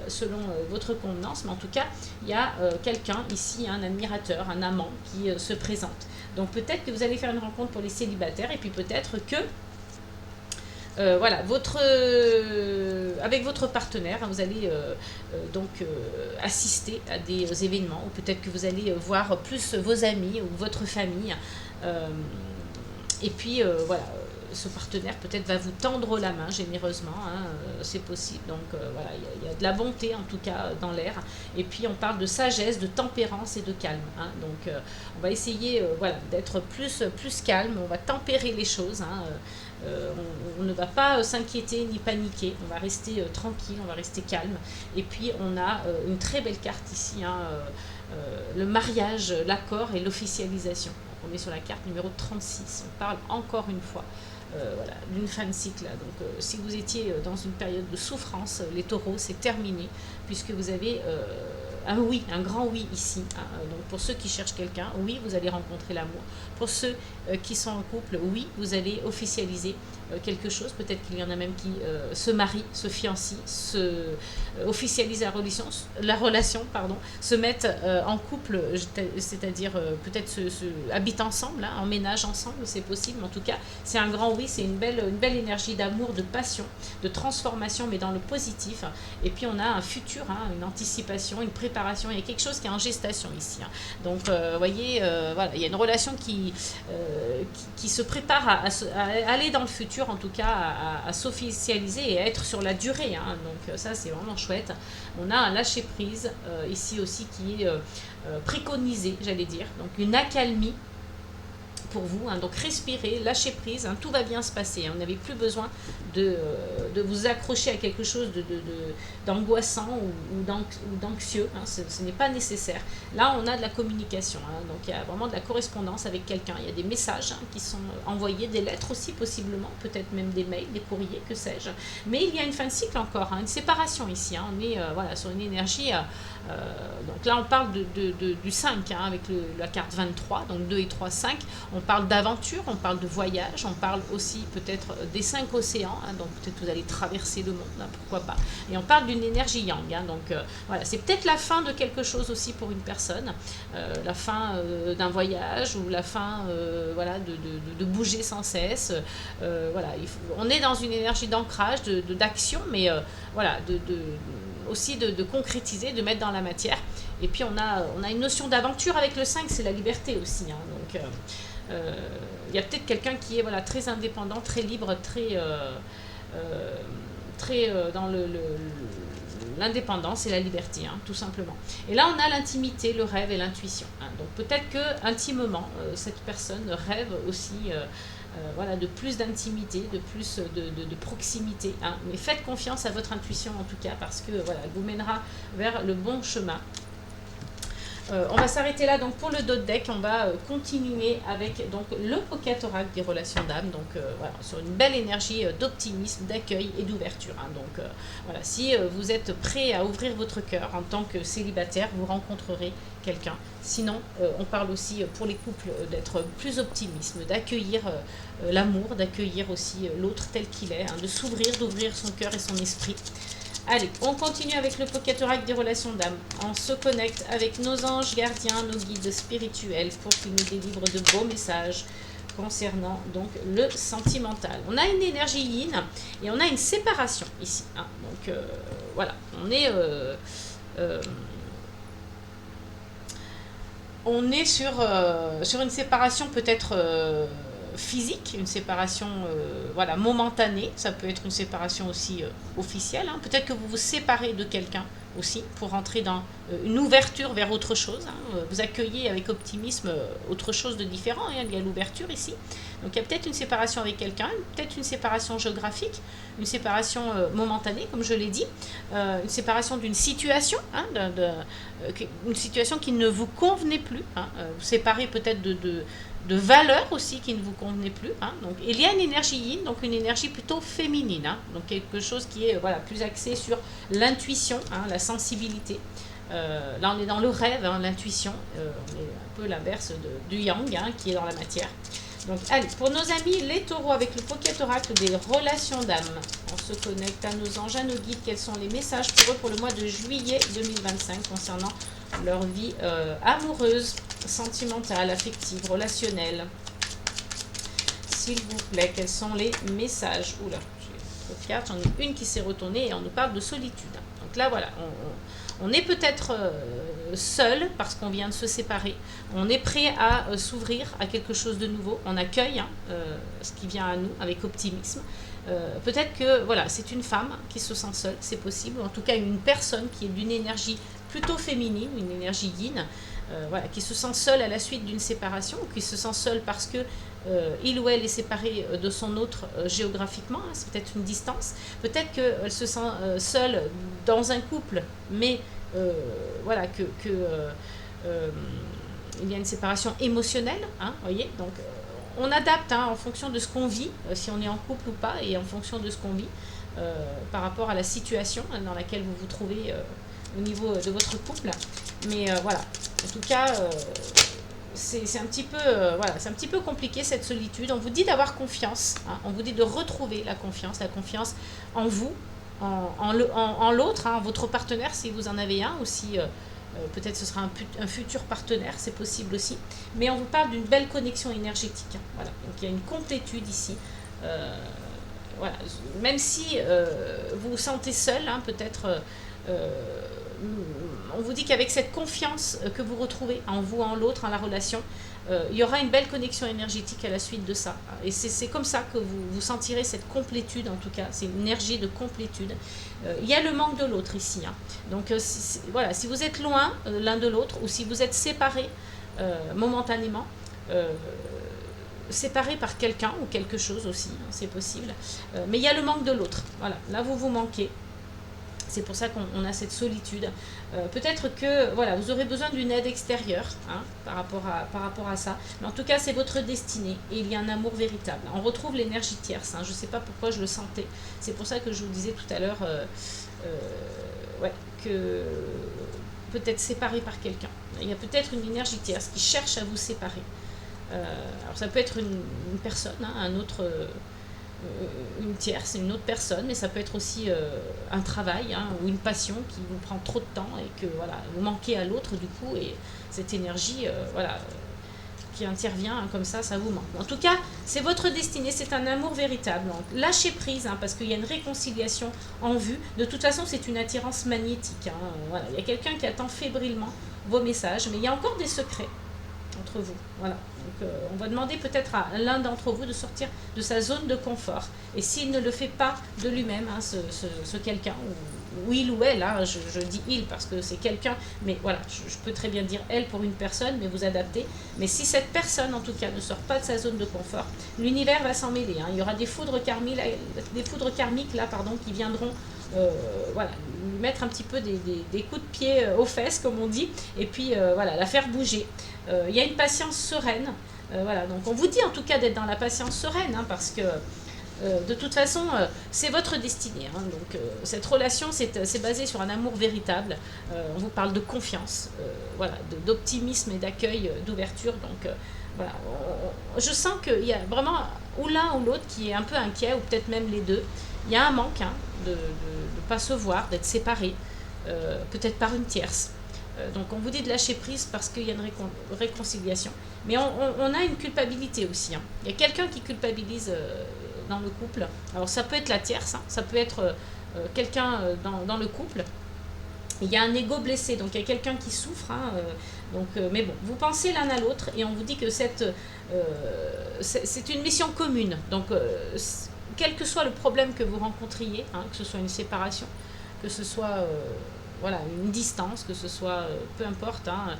selon votre convenance, mais en tout cas, il y a quelqu'un ici, un admirateur, un amant qui se présente. Donc peut-être que vous allez faire une rencontre pour les célibataires, et puis peut-être que voilà, avec votre partenaire, hein, vous allez assister à des événements, ou peut-être que vous allez voir plus vos amis ou votre famille. Et puis, voilà, ce partenaire peut-être va vous tendre la main généreusement, hein, c'est possible. Donc voilà, il y a de la bonté en tout cas dans l'air. Et puis on parle de sagesse, de tempérance et de calme, hein. Donc on va essayer voilà, d'être plus calme, on va tempérer les choses, hein. On ne va pas s'inquiéter ni paniquer, on va rester tranquille, on va rester calme. Et puis on a une très belle carte ici, hein, le mariage, l'accord et l'officialisation. On est sur la carte numéro 36, on parle encore une fois voilà, d'une fin de cycle. Donc si vous étiez dans une période de souffrance, les taureaux, c'est terminé, puisque vous avez un oui, un grand oui ici, hein. Donc pour ceux qui cherchent quelqu'un, oui, vous allez rencontrer l'amour. Pour ceux qui sont en couple, oui, vous allez officialiser quelque chose. Peut-être qu'il y en a même qui se marient, se fiancent, officialisent la relation, pardon, se mettent en couple, c'est-à-dire peut-être habitent ensemble, hein, emménagent ensemble, c'est possible. En tout cas, c'est un grand oui, c'est une belle énergie d'amour, de passion, de transformation, mais dans le positif. Et puis on a un futur, hein, une anticipation, une préparation. Il y a quelque chose qui est en gestation ici, hein. Donc, vous voyez, voilà, il y a une relation qui se prépare à aller dans le futur, en tout cas à s'officialiser et à être sur la durée, hein. Donc ça, c'est vraiment chouette. On a un lâcher prise ici aussi qui est préconisé, j'allais dire. Donc une accalmie pour vous, hein. Donc respirez, lâchez prise, hein, tout va bien se passer, hein. Vous n'avez plus besoin de vous accrocher à quelque chose d'angoissant ou d'anxieux, hein. Ce n'est pas nécessaire. Là, on a de la communication, hein. Donc il y a vraiment de la correspondance avec quelqu'un, il y a des messages, hein, qui sont envoyés, des lettres aussi possiblement, peut-être même des mails, des courriers, que sais-je. Mais il y a une fin de cycle encore, hein, une séparation ici, hein. On est voilà, sur une énergie Donc là, on parle du 5, hein, avec la carte 23, donc 2 et 3, 5. On parle d'aventure, on parle de voyage, on parle aussi peut-être des 5 océans, hein, donc peut-être vous allez traverser le monde, hein, pourquoi pas. Et on parle d'une énergie yang, hein, donc voilà, c'est peut-être la fin de quelque chose aussi pour une personne, la fin d'un voyage ou la fin voilà, de bouger sans cesse. Voilà, on est dans une énergie d'ancrage, d'action, mais voilà, aussi de concrétiser, de mettre dans la matière. Et puis on a une notion d'aventure avec le 5, c'est la liberté aussi, hein. Donc il y a peut-être quelqu'un qui est voilà, très indépendant, très libre, très dans l'indépendance et la liberté, hein, tout simplement. Et là, on a l'intimité, le rêve et l'intuition, hein. Donc peut-être que intimement, cette personne rêve aussi voilà, de plus d'intimité, de plus de proximité, hein. Mais faites confiance à votre intuition en tout cas, parce que voilà, elle vous mènera vers le bon chemin. On va s'arrêter là donc pour le dos de deck. On va continuer avec donc le Pocket Oracle des relations d'âme, donc voilà, sur une belle énergie d'optimisme, d'accueil et d'ouverture, hein. Donc voilà, si vous êtes prêt à ouvrir votre cœur en tant que célibataire, vous rencontrerez quelqu'un. Sinon, on parle aussi pour les couples d'être plus optimiste, d'accueillir l'amour, d'accueillir aussi l'autre tel qu'il est, hein, de s'ouvrir, d'ouvrir son cœur et son esprit. Allez, on continue avec le Pocket Oracle des relations d'âme. On se connecte avec nos anges gardiens, nos guides spirituels pour qu'ils nous délivrent de beaux messages concernant donc le sentimental. On a une énergie yin et on a une séparation ici, hein. Donc voilà, on est sur une séparation peut-être physique, une séparation voilà, momentanée. Ça peut être une séparation aussi officielle, hein. Peut-être que vous vous séparez de quelqu'un aussi pour entrer dans une ouverture vers autre chose, hein. Vous accueillez avec optimisme autre chose de différent, hein. Il y a l'ouverture ici. Donc il y a peut-être une séparation avec quelqu'un, peut-être une séparation géographique, une séparation momentanée, comme je l'ai dit, une séparation d'une situation, hein, une situation qui ne vous convenait plus, hein. Vous séparez peut-être de valeurs aussi qui ne vous convenaient plus, hein. Donc il y a une énergie yin, donc une énergie plutôt féminine, hein. Donc quelque chose qui est voilà, plus axé sur l'intuition, hein, la sensibilité. Là on est dans le rêve, hein, l'intuition, on est un peu l'inverse du yang, hein, qui est dans la matière. Donc allez, pour nos amis les taureaux avec le Pocket Oracle des relations d'âme, on se connecte à nos anges, à nos guides. Quels sont les messages pour eux pour le mois de juillet 2025 concernant leur vie amoureuse, sentimentale, affective, relationnelle? S'il vous plaît, quels sont les messages? Oula, j'ai trop de cartes, j'en ai une qui s'est retournée et on nous parle de solitude. Donc là voilà, on est peut-être seul parce qu'on vient de se séparer. On est prêt à s'ouvrir à quelque chose de nouveau. On accueille, hein, ce qui vient à nous avec optimisme. Peut-être que voilà, c'est une femme qui se sent seule, c'est possible. En tout cas, une personne qui est d'une énergie plutôt féminine, une énergie yin, voilà, qui se sent seule à la suite d'une séparation, ou qui se sent seule parce que il ou elle est séparé de son autre géographiquement, hein, c'est peut-être une distance. Peut-être qu'elle se sent seule dans un couple, mais voilà, il y a une séparation émotionnelle, hein, voyez, donc on adapte, hein, en fonction de ce qu'on vit, si on est en couple ou pas, et en fonction de ce qu'on vit par rapport à la situation, hein, dans laquelle vous vous trouvez au niveau de votre couple. Mais voilà, en tout cas, c'est un petit peu voilà, c'est un petit peu compliqué cette solitude. On vous dit d'avoir confiance, hein, on vous dit de retrouver la confiance en vous, en l'autre, hein, votre partenaire si vous en avez un, ou si peut-être ce sera un futur partenaire, c'est possible aussi. Mais on vous parle d'une belle connexion énergétique, hein, voilà. Donc il y a une complétude ici. Voilà. Même si vous vous sentez seul, hein, peut-être on vous dit qu'avec cette confiance que vous retrouvez en vous, en l'autre, en la relation, il y aura une belle connexion énergétique à la suite de ça. Et c'est comme ça que vous sentirez cette complétude, en tout cas, c'est une énergie de complétude. Il y a le manque de l'autre ici, hein. Donc voilà, si vous êtes loin l'un de l'autre, ou si vous êtes séparés momentanément, séparés par quelqu'un ou quelque chose aussi, hein, c'est possible. Mais il y a le manque de l'autre. Voilà, là vous manquez. C'est pour ça qu'on a cette solitude. Peut-être que voilà, vous aurez besoin d'une aide extérieure, hein, par rapport à ça. Mais en tout cas, c'est votre destinée et il y a un amour véritable. On retrouve l'énergie tierce, hein. Je ne sais pas pourquoi je le sentais. C'est pour ça que je vous disais tout à l'heure ouais, que peut-être séparé par quelqu'un. Il y a peut-être une énergie tierce qui cherche à vous séparer. Alors ça peut être une personne, hein, une tierce, une autre personne, mais ça peut être aussi un travail, hein, ou une passion qui vous prend trop de temps et que voilà, vous manquez à l'autre du coup, et cette énergie voilà, qui intervient hein, comme ça vous manque. En tout cas, c'est votre destinée, c'est un amour véritable. Donc, lâchez prise, hein, parce qu'il y a une réconciliation en vue. De toute façon, c'est une attirance magnétique. Hein, voilà. Il y a quelqu'un qui attend fébrilement vos messages, mais il y a encore des secrets entre vous. Voilà. Donc, on va demander peut-être à l'un d'entre vous de sortir de sa zone de confort. Et s'il ne le fait pas de lui-même, hein, ce quelqu'un, ou il ou elle, hein, je dis il parce que c'est quelqu'un, mais voilà, je peux très bien dire elle pour une personne, mais vous adaptez. Mais si cette personne, en tout cas, ne sort pas de sa zone de confort, l'univers va s'en mêler. Hein. Il y aura des foudres karmiques, là, qui viendront voilà, lui mettre un petit peu des coups de pied aux fesses, comme on dit, et puis voilà, la faire bouger. Il y a une patience sereine. Voilà, donc on vous dit en tout cas d'être dans la patience sereine, hein, parce que de toute façon, c'est votre destinée. Hein, donc cette relation, c'est basé sur un amour véritable. On vous parle de confiance, voilà, d'optimisme et d'accueil, d'ouverture. Donc voilà, je sens qu'il y a vraiment ou l'un ou l'autre qui est un peu inquiet, ou peut-être même les deux. Il y a un manque hein, de ne pas se voir, d'être séparés, peut-être par une tierce. Donc on vous dit de lâcher prise parce qu'il y a une réconciliation. Mais on a une culpabilité aussi. Hein. Il y a quelqu'un qui culpabilise dans le couple. Alors ça peut être la tierce, hein, ça peut être quelqu'un dans le couple. Il y a un ego blessé, donc il y a quelqu'un qui souffre. Hein, mais bon, vous pensez l'un à l'autre et on vous dit que c'est une mission commune. Donc quel que soit le problème que vous rencontriez, hein, que ce soit une séparation, que ce soit voilà, une distance, que ce soit peu importe, hein,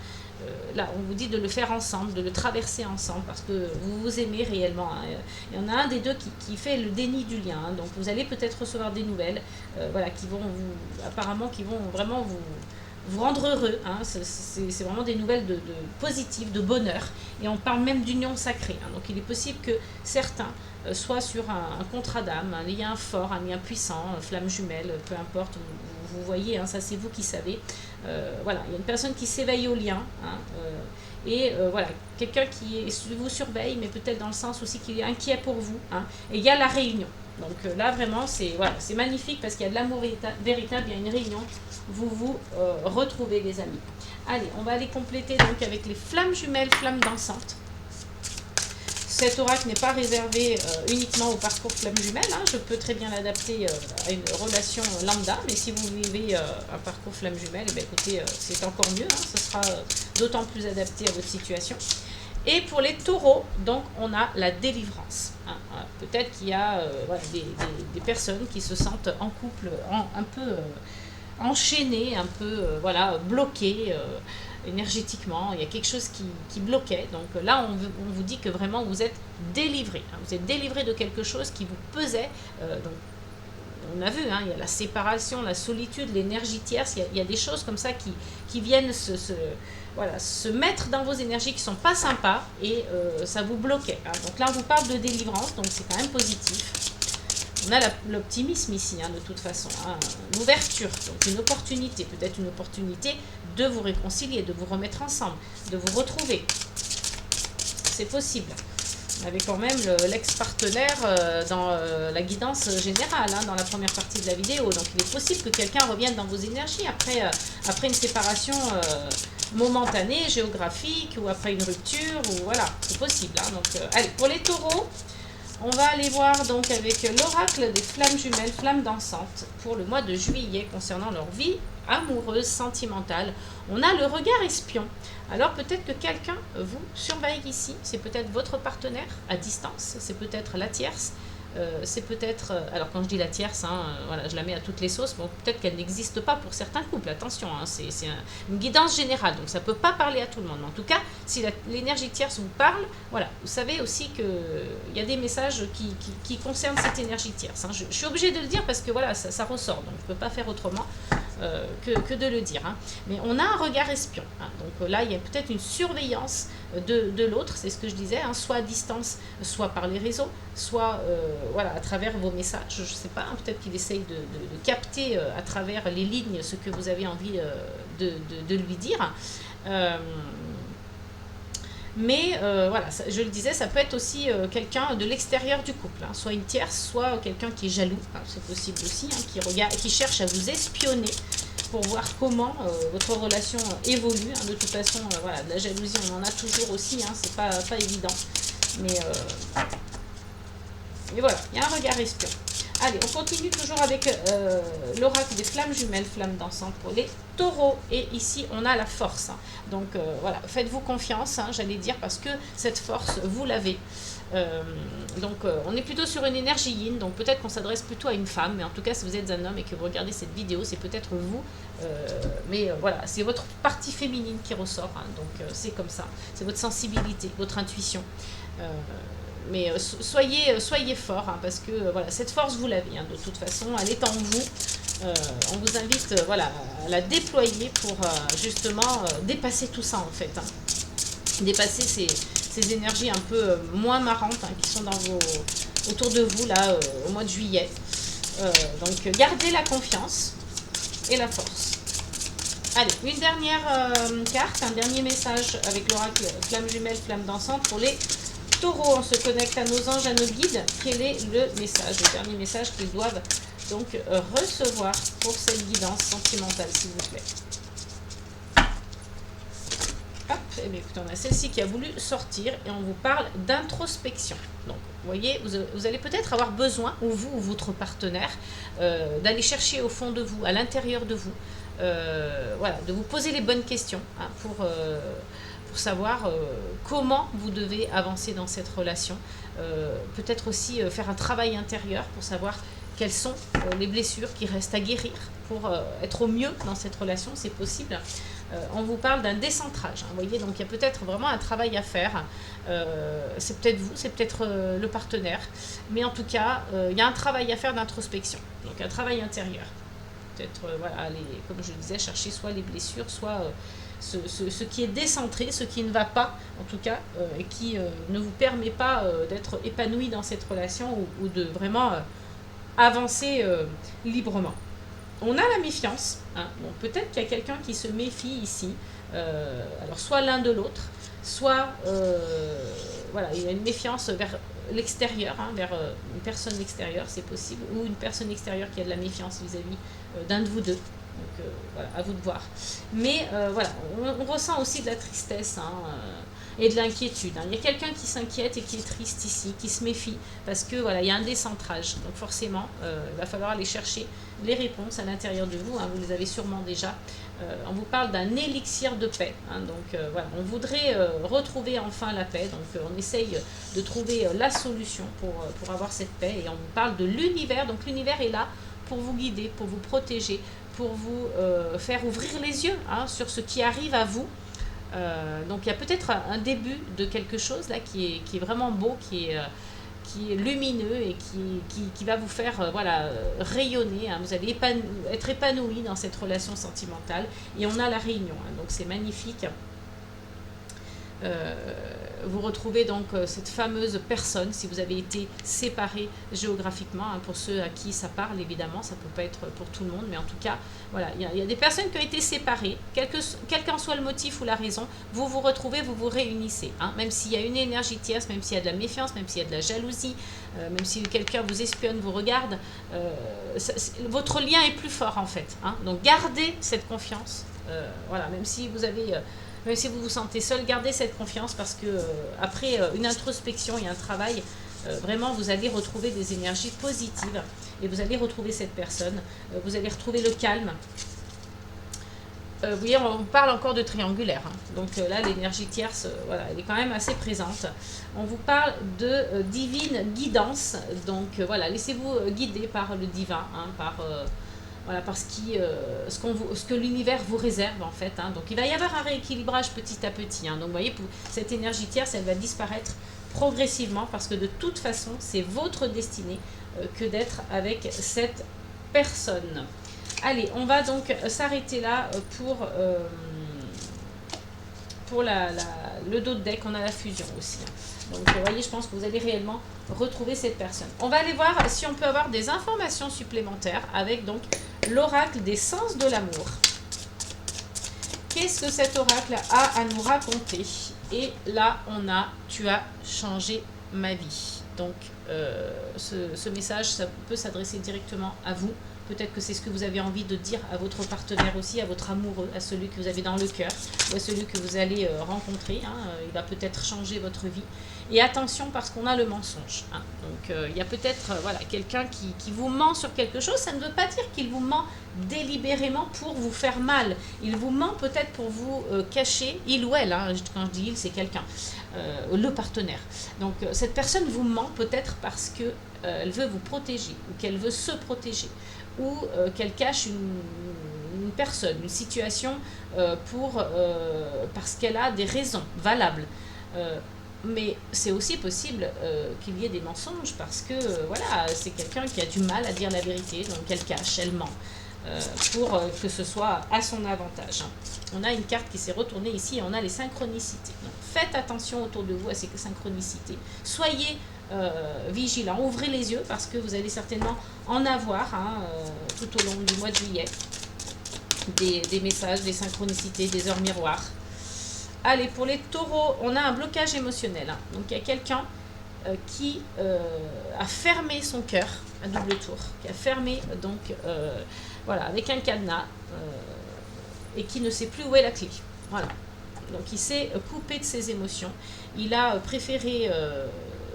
là on vous dit de le faire ensemble, de le traverser ensemble parce que vous vous aimez réellement. Hein. Il y en a un des deux qui fait le déni du lien, hein, donc vous allez peut-être recevoir des nouvelles voilà, qui vont vraiment vous rendre heureux. Hein. C'est vraiment des nouvelles de positives, de bonheur, et on parle même d'union sacrée. Hein. Donc il est possible que certains soient sur un contrat d'âme, un lien fort, un lien puissant, flamme jumelle, peu importe, vous voyez, hein, ça c'est vous qui savez. Voilà, il y a une personne qui s'éveille au lien, hein, voilà, quelqu'un qui vous surveille, mais peut-être dans le sens aussi qu'il est inquiet pour vous. Hein. Et il y a la réunion. Donc là vraiment c'est voilà, magnifique parce qu'il y a de l'amour véritable, il y a une réunion, vous retrouvez les amis. Allez, on va aller compléter donc avec les flammes jumelles, flammes dansantes. Cet oracle n'est pas réservé uniquement au parcours flamme jumelle, hein. Je peux très bien l'adapter à une relation lambda, mais si vous vivez un parcours flamme jumelle, eh bien, écoutez, c'est encore mieux, hein. Ce sera d'autant plus adapté à votre situation. Et pour les taureaux, donc on a la délivrance. Hein. Voilà. Peut-être qu'il y a voilà, des personnes qui se sentent en couple un peu enchaînées, un peu voilà, bloquées énergétiquement. Il y a quelque chose qui bloquait. Donc là, on vous dit que vraiment vous êtes délivré. Hein. Vous êtes délivré de quelque chose qui vous pesait. Donc, on a vu, hein, il y a la séparation, la solitude, l'énergie tierce. Il y a des choses comme ça qui viennent se mettre dans vos énergies qui ne sont pas sympas et ça vous bloquait. Hein. Donc là, on vous parle de délivrance, donc c'est quand même positif. On a l'optimisme ici, hein, de toute façon. Hein. L'ouverture, donc une opportunité, peut-être une opportunité de vous réconcilier, de vous remettre ensemble, de vous retrouver. C'est possible. On avait quand même l'ex-partenaire dans la guidance générale, hein, dans la première partie de la vidéo. Donc il est possible que quelqu'un revienne dans vos énergies après une séparation momentanée, géographique, ou après une rupture, ou voilà, c'est possible. Hein. Donc allez, pour les taureaux, on va aller voir donc avec l'oracle des flammes jumelles, flammes dansantes, pour le mois de juillet concernant leur vie amoureuse, sentimentale. On a le regard espion. Alors peut-être que quelqu'un vous surveille ici, c'est peut-être votre partenaire à distance, c'est peut-être la tierce, c'est peut-être, alors quand je dis la tierce, hein, voilà, je la mets à toutes les sauces, bon, peut-être qu'elle n'existe pas pour certains couples, attention, hein, c'est une guidance générale, donc ça ne peut pas parler à tout le monde. Mais en tout cas, si l'énergie tierce vous parle, voilà, vous savez aussi qu'il y a des messages qui concernent cette énergie tierce. Hein. Je suis obligée de le dire parce que voilà, ça ressort, donc je ne peux pas faire autrement que de le dire. Hein. Mais on a un regard espion, hein, donc là, il y a peut-être une surveillance de l'autre, c'est ce que je disais, hein, soit à distance, soit par les réseaux, soit voilà, à travers vos messages, je ne sais pas, hein, peut-être qu'il essaye de capter à travers les lignes ce que vous avez envie de lui dire. Mais voilà, je le disais, ça peut être aussi quelqu'un de l'extérieur du couple, hein, soit une tierce, soit quelqu'un qui est jaloux, hein, c'est possible aussi, hein, qui cherche à vous espionner pour voir comment votre relation évolue. Hein. De toute façon, voilà, de la jalousie, on en a toujours aussi, hein, c'est pas évident. Mais voilà, il y a un regard espion. Allez, on continue toujours avec l'oracle des flammes jumelles, flammes dansantes pour les taureaux. Et ici, on a la force. Hein. Donc voilà, faites-vous confiance, hein, j'allais dire, parce que cette force, vous l'avez. On est plutôt sur une énergie yin, donc peut-être qu'on s'adresse plutôt à une femme, mais en tout cas, si vous êtes un homme et que vous regardez cette vidéo, c'est peut-être vous. Voilà, c'est votre partie féminine qui ressort, hein, donc c'est comme ça. C'est votre sensibilité, votre intuition. Mais soyez fort, hein, parce que voilà, cette force, vous l'avez. Hein, de toute façon, elle est en vous. On vous invite voilà, à la déployer pour justement dépasser tout ça, en fait. Hein. Dépasser ces énergies un peu moins marrantes, hein, qui sont autour de vous, là, au mois de juillet. Donc, gardez la confiance et la force. Allez, une dernière carte, un dernier message avec l'oracle flamme jumelle, flamme dansante pour les taureaux. On se connecte à nos anges, à nos guides. Quel est le message, le dernier message qu'ils doivent donc recevoir pour cette guidance sentimentale, s'il vous plaît? Hop, et bien écoutez, on a celle-ci qui a voulu sortir et on vous parle d'introspection. Donc, vous voyez, vous allez peut-être avoir besoin, ou vous ou votre partenaire, d'aller chercher au fond de vous, à l'intérieur de vous, voilà, de vous poser les bonnes questions, hein, pour savoir comment vous devez avancer dans cette relation. Peut-être aussi faire un travail intérieur pour savoir quelles sont les blessures qui restent à guérir pour être au mieux dans cette relation, c'est possible. On vous parle d'un décentrage, hein, vous voyez, donc il y a peut-être vraiment un travail à faire. C'est peut-être vous, c'est peut-être le partenaire, mais en tout cas, il y a un travail à faire d'introspection, donc un travail intérieur. Peut-être, voilà, comme je le disais, chercher soit les blessures, soit ce qui est décentré, ce qui ne va pas, en tout cas, et qui ne vous permet pas d'être épanoui dans cette relation ou de vraiment avancer librement. On a la méfiance, hein, donc peut-être qu'il y a quelqu'un qui se méfie ici, alors soit l'un de l'autre, soit voilà, il y a une méfiance vers l'extérieur, hein, vers une personne extérieure, c'est possible, ou une personne extérieure qui a de la méfiance vis-à-vis d'un de vous deux. Donc voilà, à vous de voir. Mais voilà, on ressent aussi de la tristesse, hein, et de l'inquiétude. Hein. Il y a quelqu'un qui s'inquiète et qui est triste ici, qui se méfie, parce que voilà, il y a un décentrage. Donc forcément, il va falloir aller chercher les réponses à l'intérieur de vous. Hein, vous les avez sûrement déjà. On vous parle d'un élixir de paix. Hein, donc voilà, on voudrait retrouver enfin la paix. Donc on essaye de trouver la solution pour avoir cette paix. Et on vous parle de l'univers. Donc l'univers est là pour vous guider, pour vous protéger, pour vous faire ouvrir les yeux, hein, sur ce qui arrive à vous. Donc il y a peut-être un début de quelque chose là qui est vraiment beau, qui est lumineux et qui va vous faire voilà, rayonner. Hein. Vous allez être épanoui dans cette relation sentimentale. Et on a la réunion, hein, donc c'est magnifique. Vous retrouvez donc cette fameuse personne, si vous avez été séparés géographiquement, hein, pour ceux à qui ça parle, évidemment, ça ne peut pas être pour tout le monde, mais en tout cas, voilà, il y a des personnes qui ont été séparées, quel qu'en soit le motif ou la raison, vous vous retrouvez, vous vous réunissez, hein, même s'il y a une énergie tierce, même s'il y a de la méfiance, même s'il y a de la jalousie, même si quelqu'un vous espionne, vous regarde, votre lien est plus fort en fait, hein, donc gardez cette confiance, voilà, même si vous avez... Même si vous vous sentez seul, gardez cette confiance parce que après une introspection et un travail, vraiment vous allez retrouver des énergies positives et vous allez retrouver cette personne, vous allez retrouver le calme. Vous voyez, on parle encore de triangulaire, hein. Donc là l'énergie tierce, voilà, elle est quand même assez présente. On vous parle de divine guidance, donc voilà, laissez-vous guider par le divin, hein, voilà, parce ce que l'univers vous réserve en fait. Hein. Donc il va y avoir un rééquilibrage petit à petit. Hein. Donc vous voyez, cette énergie tierce, elle va disparaître progressivement parce que de toute façon, c'est votre destinée que d'être avec cette personne. Allez, on va donc s'arrêter là pour le dos de deck. On a la fusion aussi. Hein. Donc vous voyez, je pense que vous allez réellement retrouver cette personne. On va aller voir si on peut avoir des informations supplémentaires avec donc l'oracle des sens de l'amour. Qu'est-ce que cet oracle a à nous raconter? Et là, on a « Tu as changé ma vie ». Donc, ce message, ça peut s'adresser directement à vous. Peut-être que c'est ce que vous avez envie de dire à votre partenaire aussi, à votre amoureux, à celui que vous avez dans le cœur, ou à celui que vous allez rencontrer. Il va peut-être changer votre vie. Et attention, parce qu'on a le mensonge. Donc, il y a peut-être voilà, quelqu'un qui vous ment sur quelque chose. Ça ne veut pas dire qu'il vous ment délibérément pour vous faire mal. Il vous ment peut-être pour vous cacher, il ou elle, quand je dis il, c'est quelqu'un, le partenaire. Donc, cette personne vous ment peut-être parce que elle veut vous protéger, ou qu'elle veut se protéger, ou qu'elle cache une personne, une situation parce qu'elle a des raisons valables. Mais c'est aussi possible qu'il y ait des mensonges parce que voilà, c'est quelqu'un qui a du mal à dire la vérité, donc elle cache, elle ment, pour que ce soit à son avantage. On a une carte qui s'est retournée ici et on a les synchronicités. Donc faites attention autour de vous à ces synchronicités. Soyez vigilants, ouvrez les yeux parce que vous allez certainement en avoir tout au long du mois de juillet. Des messages, des synchronicités, des heures miroirs. Allez, pour les taureaux, on a un blocage émotionnel. Donc, il y a quelqu'un qui a fermé son cœur à double tour, qui a fermé, donc, voilà, avec un cadenas, et qui ne sait plus où est la clé. Voilà. Donc, il s'est coupé de ses émotions. Il a préféré,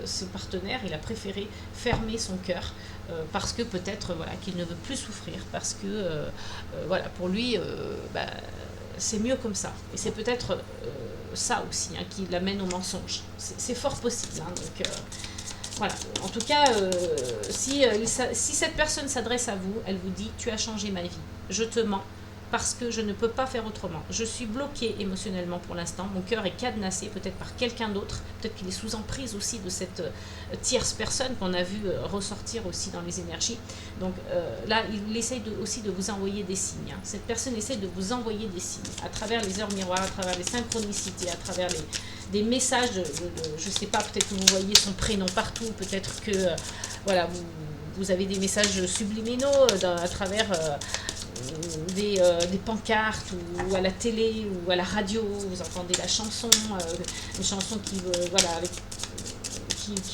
ce partenaire, il a préféré fermer son cœur parce que peut-être, voilà, qu'il ne veut plus souffrir, parce que, voilà, pour lui, c'est mieux comme ça. Et c'est peut-être ça aussi qui l'amène au mensonge. C'est fort possible. Donc, voilà. En tout cas, si cette personne s'adresse à vous, elle vous dit « Tu as changé ma vie. Je te mens parce que je ne peux pas faire autrement. Je suis bloquée émotionnellement pour l'instant. Mon cœur est cadenassé peut-être par quelqu'un d'autre. Peut-être qu'il est sous emprise aussi de cette tierce personne qu'on a vu ressortir aussi dans les énergies. Donc là, il essaye aussi de vous envoyer des signes. Cette personne essaie de vous envoyer des signes à travers les heures miroirs, à travers les synchronicités, à travers des messages. Je ne sais pas, peut-être que vous voyez son prénom partout. Peut-être que voilà, vous avez des messages subliminaux à travers... des pancartes ou à la télé ou à la radio, vous entendez la chanson, une chanson qui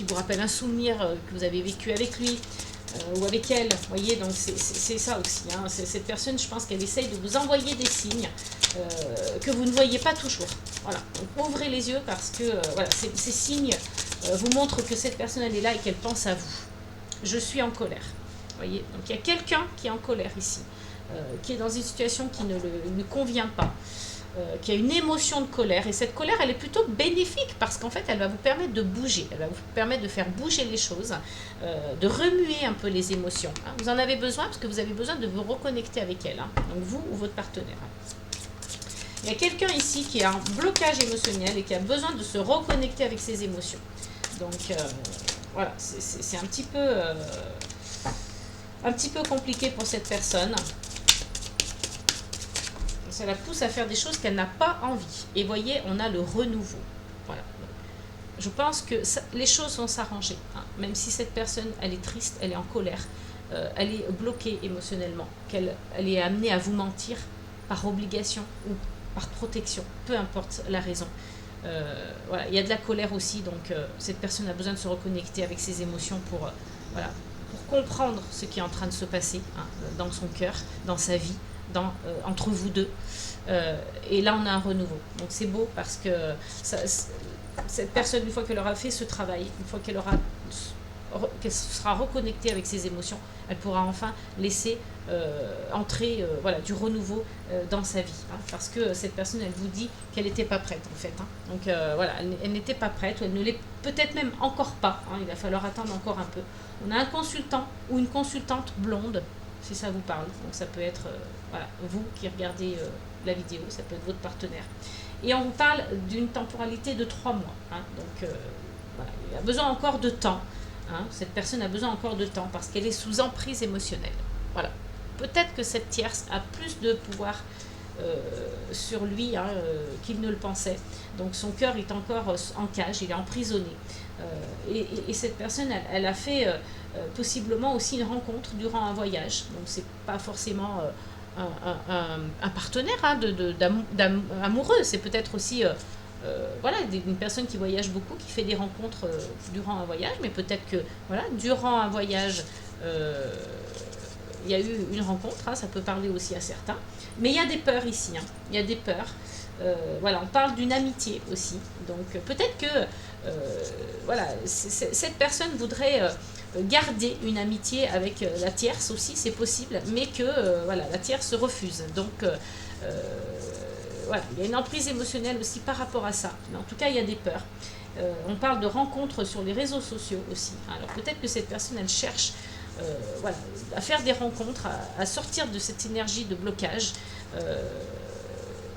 vous rappelle un souvenir que vous avez vécu avec lui ou avec elle, voyez, donc c'est ça aussi, cette personne, je pense qu'elle essaye de vous envoyer des signes que vous ne voyez pas toujours, voilà, donc ouvrez les yeux parce que voilà, ces signes vous montrent que cette personne elle est là et qu'elle pense à vous. Je suis en colère, voyez, donc il y a quelqu'un qui est en colère ici. Qui est dans une situation qui ne lui convient pas, qui a une émotion de colère. Et cette colère, elle est plutôt bénéfique parce qu'en fait, elle va vous permettre de bouger. Elle va vous permettre de faire bouger les choses, de remuer un peu les émotions. Vous en avez besoin parce que vous avez besoin de vous reconnecter avec elle. Donc vous ou votre partenaire. Il y a quelqu'un ici qui a un blocage émotionnel et qui a besoin de se reconnecter avec ses émotions. Donc voilà, c'est un petit peu compliqué pour cette personne. Ça la pousse à faire des choses qu'elle n'a pas envie. Et voyez, on a le renouveau. Voilà. Je pense que les choses vont s'arranger. Même si cette personne, elle est triste, elle est en colère, elle est bloquée émotionnellement, qu'elle est amenée à vous mentir par obligation ou par protection, peu importe la raison. Voilà. Il y a de la colère aussi, donc cette personne a besoin de se reconnecter avec ses émotions pour comprendre ce qui est en train de se passer dans son cœur, dans sa vie, entre vous deux. Et là, on a un renouveau. Donc, c'est beau parce que cette personne, une fois qu'elle aura fait ce travail, une fois qu'elle sera reconnectée avec ses émotions, elle pourra enfin laisser entrer voilà, du renouveau dans sa vie. Parce que cette personne, elle vous dit qu'elle n'était pas prête, en fait. Donc, voilà, elle n'était pas prête, ou elle ne l'est peut-être même encore pas. Il va falloir attendre encore un peu. On a un consultant ou une consultante blonde, si ça vous parle. Donc, ça peut être voilà, vous qui regardez la vidéo, ça peut être votre partenaire. Et on vous parle d'une temporalité de 3 mois. Donc, voilà, il a besoin encore de temps. Cette personne a besoin encore de temps parce qu'elle est sous emprise émotionnelle. Voilà. Peut-être que cette tierce a plus de pouvoir sur lui qu'il ne le pensait. Donc son cœur est encore en cage, il est emprisonné. Et cette personne, elle a fait possiblement aussi une rencontre durant un voyage. Donc c'est pas forcément un partenaire hein, amoureux. C'est peut-être aussi voilà, une personne qui voyage beaucoup, qui fait des rencontres durant un voyage, mais peut-être que voilà, durant un voyage, il y a eu une rencontre, hein, ça peut parler aussi à certains. Mais il y a des peurs ici, hein, il y a des peurs. Voilà, on parle d'une amitié aussi. Donc peut-être que voilà, cette personne voudrait garder une amitié avec la tierce aussi, c'est possible, mais que voilà, la tierce refuse. Donc voilà, il y a une emprise émotionnelle aussi par rapport à ça. Mais en tout cas, il y a des peurs. On parle de rencontres sur les réseaux sociaux aussi. Alors peut-être que cette personne, elle cherche voilà, à faire des rencontres, à sortir de cette énergie de blocage.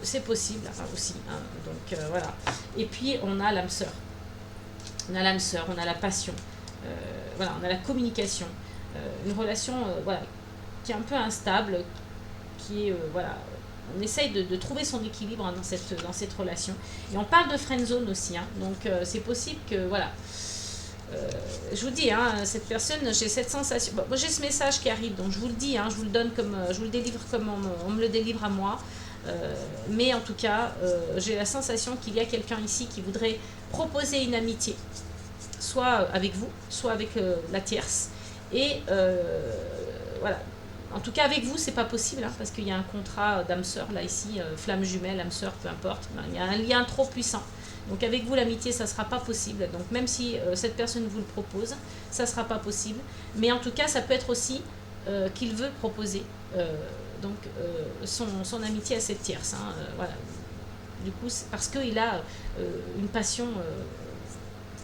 C'est possible hein, aussi. Hein. Donc voilà. Et puis on a l'âme sœur. On a l'âme sœur, on a la passion. Voilà, on a la communication. Une relation voilà, qui est un peu instable, qui est voilà. On essaye de trouver son équilibre hein, dans cette relation. Et on parle de friendzone aussi. Hein. Donc c'est possible que voilà. Je vous dis, hein, cette personne, j'ai cette sensation. Bon, moi j'ai ce message qui arrive, donc je vous le dis, hein, je vous le donne comme, je vous le délivre comme on me le délivre à moi. Mais en tout cas, j'ai la sensation qu'il y a quelqu'un ici qui voudrait proposer une amitié, soit avec vous, soit avec la tierce. Et voilà. En tout cas, avec vous, c'est pas possible, hein, parce qu'il y a un contrat d'âme sœur, là, ici, flamme jumelle, âme sœur, peu importe. Il y a un lien trop puissant. Donc avec vous, l'amitié, ça ne sera pas possible. Donc même si cette personne vous le propose, ça ne sera pas possible. Mais en tout cas, ça peut être aussi qu'il veut proposer donc son amitié à cette tierce. Hein, voilà. Du coup, c'est parce qu'il a une passion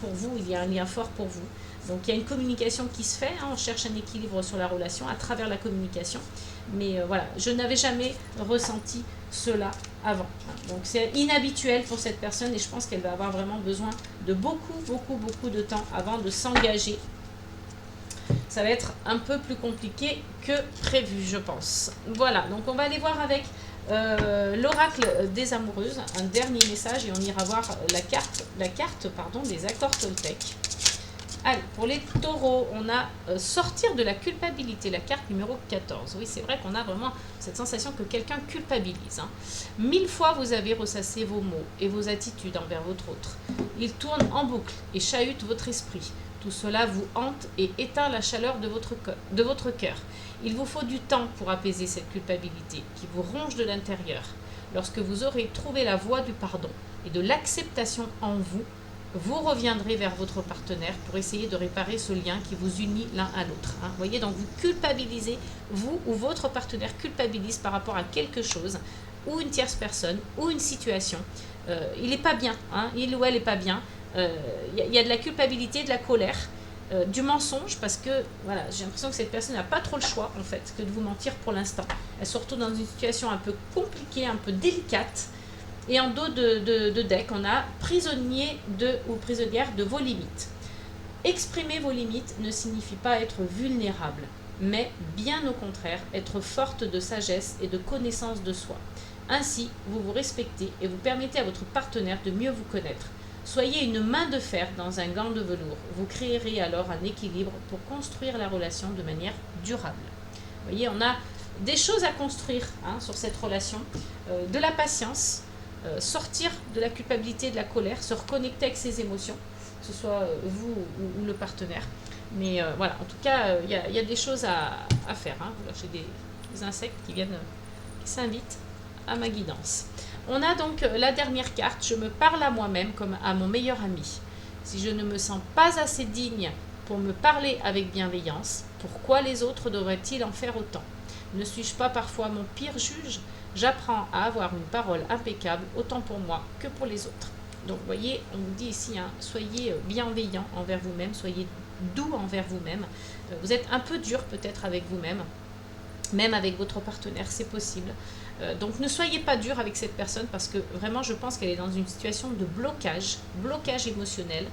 pour vous, il y a un lien fort pour vous. Donc il y a une communication qui se fait, hein, on cherche un équilibre sur la relation à travers la communication. Mais voilà, je n'avais jamais ressenti cela avant. Donc c'est inhabituel pour cette personne et je pense qu'elle va avoir vraiment besoin de beaucoup de temps avant de s'engager. Ça va être un peu plus compliqué que prévu, je pense. Voilà, donc on va aller voir avec l'oracle des amoureuses, un dernier message et on ira voir la carte des accords Toltec. Allez, pour les taureaux, on a sortir de la culpabilité, la carte numéro 14. Oui, c'est vrai qu'on a vraiment cette sensation que quelqu'un culpabilise. Hein. 1000 fois, vous avez ressassé vos mots et vos attitudes envers votre autre. Ils tournent en boucle et chahutent votre esprit. Tout cela vous hante et éteint la chaleur de votre cœur. Il vous faut du temps pour apaiser cette culpabilité qui vous ronge de l'intérieur. Lorsque vous aurez trouvé la voie du pardon et de l'acceptation en vous, vous reviendrez vers votre partenaire pour essayer de réparer ce lien qui vous unit l'un à l'autre. Hein. Vous voyez, donc vous culpabilisez, vous ou votre partenaire culpabilise par rapport à quelque chose, ou une tierce personne, ou une situation. Il n'est pas bien, hein, il ou elle n'est pas bien. Y a de la culpabilité, de la colère, du mensonge, parce que voilà, j'ai l'impression que cette personne n'a pas trop le choix, en fait, que de vous mentir pour l'instant. Elle se retrouve dans une situation un peu compliquée, un peu délicate. Et en dos de deck, on a prisonnier ou prisonnière de vos limites. Exprimer vos limites ne signifie pas être vulnérable, mais bien au contraire, être forte de sagesse et de connaissance de soi. Ainsi, vous vous respectez et vous permettez à votre partenaire de mieux vous connaître. Soyez une main de fer dans un gant de velours. Vous créerez alors un équilibre pour construire la relation de manière durable. Vous voyez, on a des choses à construire hein, sur cette relation, de la patience, sortir de la culpabilité, de la colère, se reconnecter avec ses émotions, que ce soit vous ou le partenaire. Mais voilà, en tout cas, il y a des choses à faire. Hein. J'ai des insectes qui s'invitent à ma guidance. On a donc la dernière carte, je me parle à moi-même comme à mon meilleur ami. Si je ne me sens pas assez digne pour me parler avec bienveillance, pourquoi les autres devraient-ils en faire autant? Ne suis-je pas parfois mon pire juge? J'apprends à avoir une parole impeccable, autant pour moi que pour les autres. Donc, vous voyez, on vous dit ici, hein, soyez bienveillant envers vous-même, soyez doux envers vous-même. Vous êtes un peu dur peut-être avec vous-même, même avec votre partenaire, c'est possible. Donc, ne soyez pas dur avec cette personne parce que vraiment, je pense qu'elle est dans une situation de blocage émotionnel.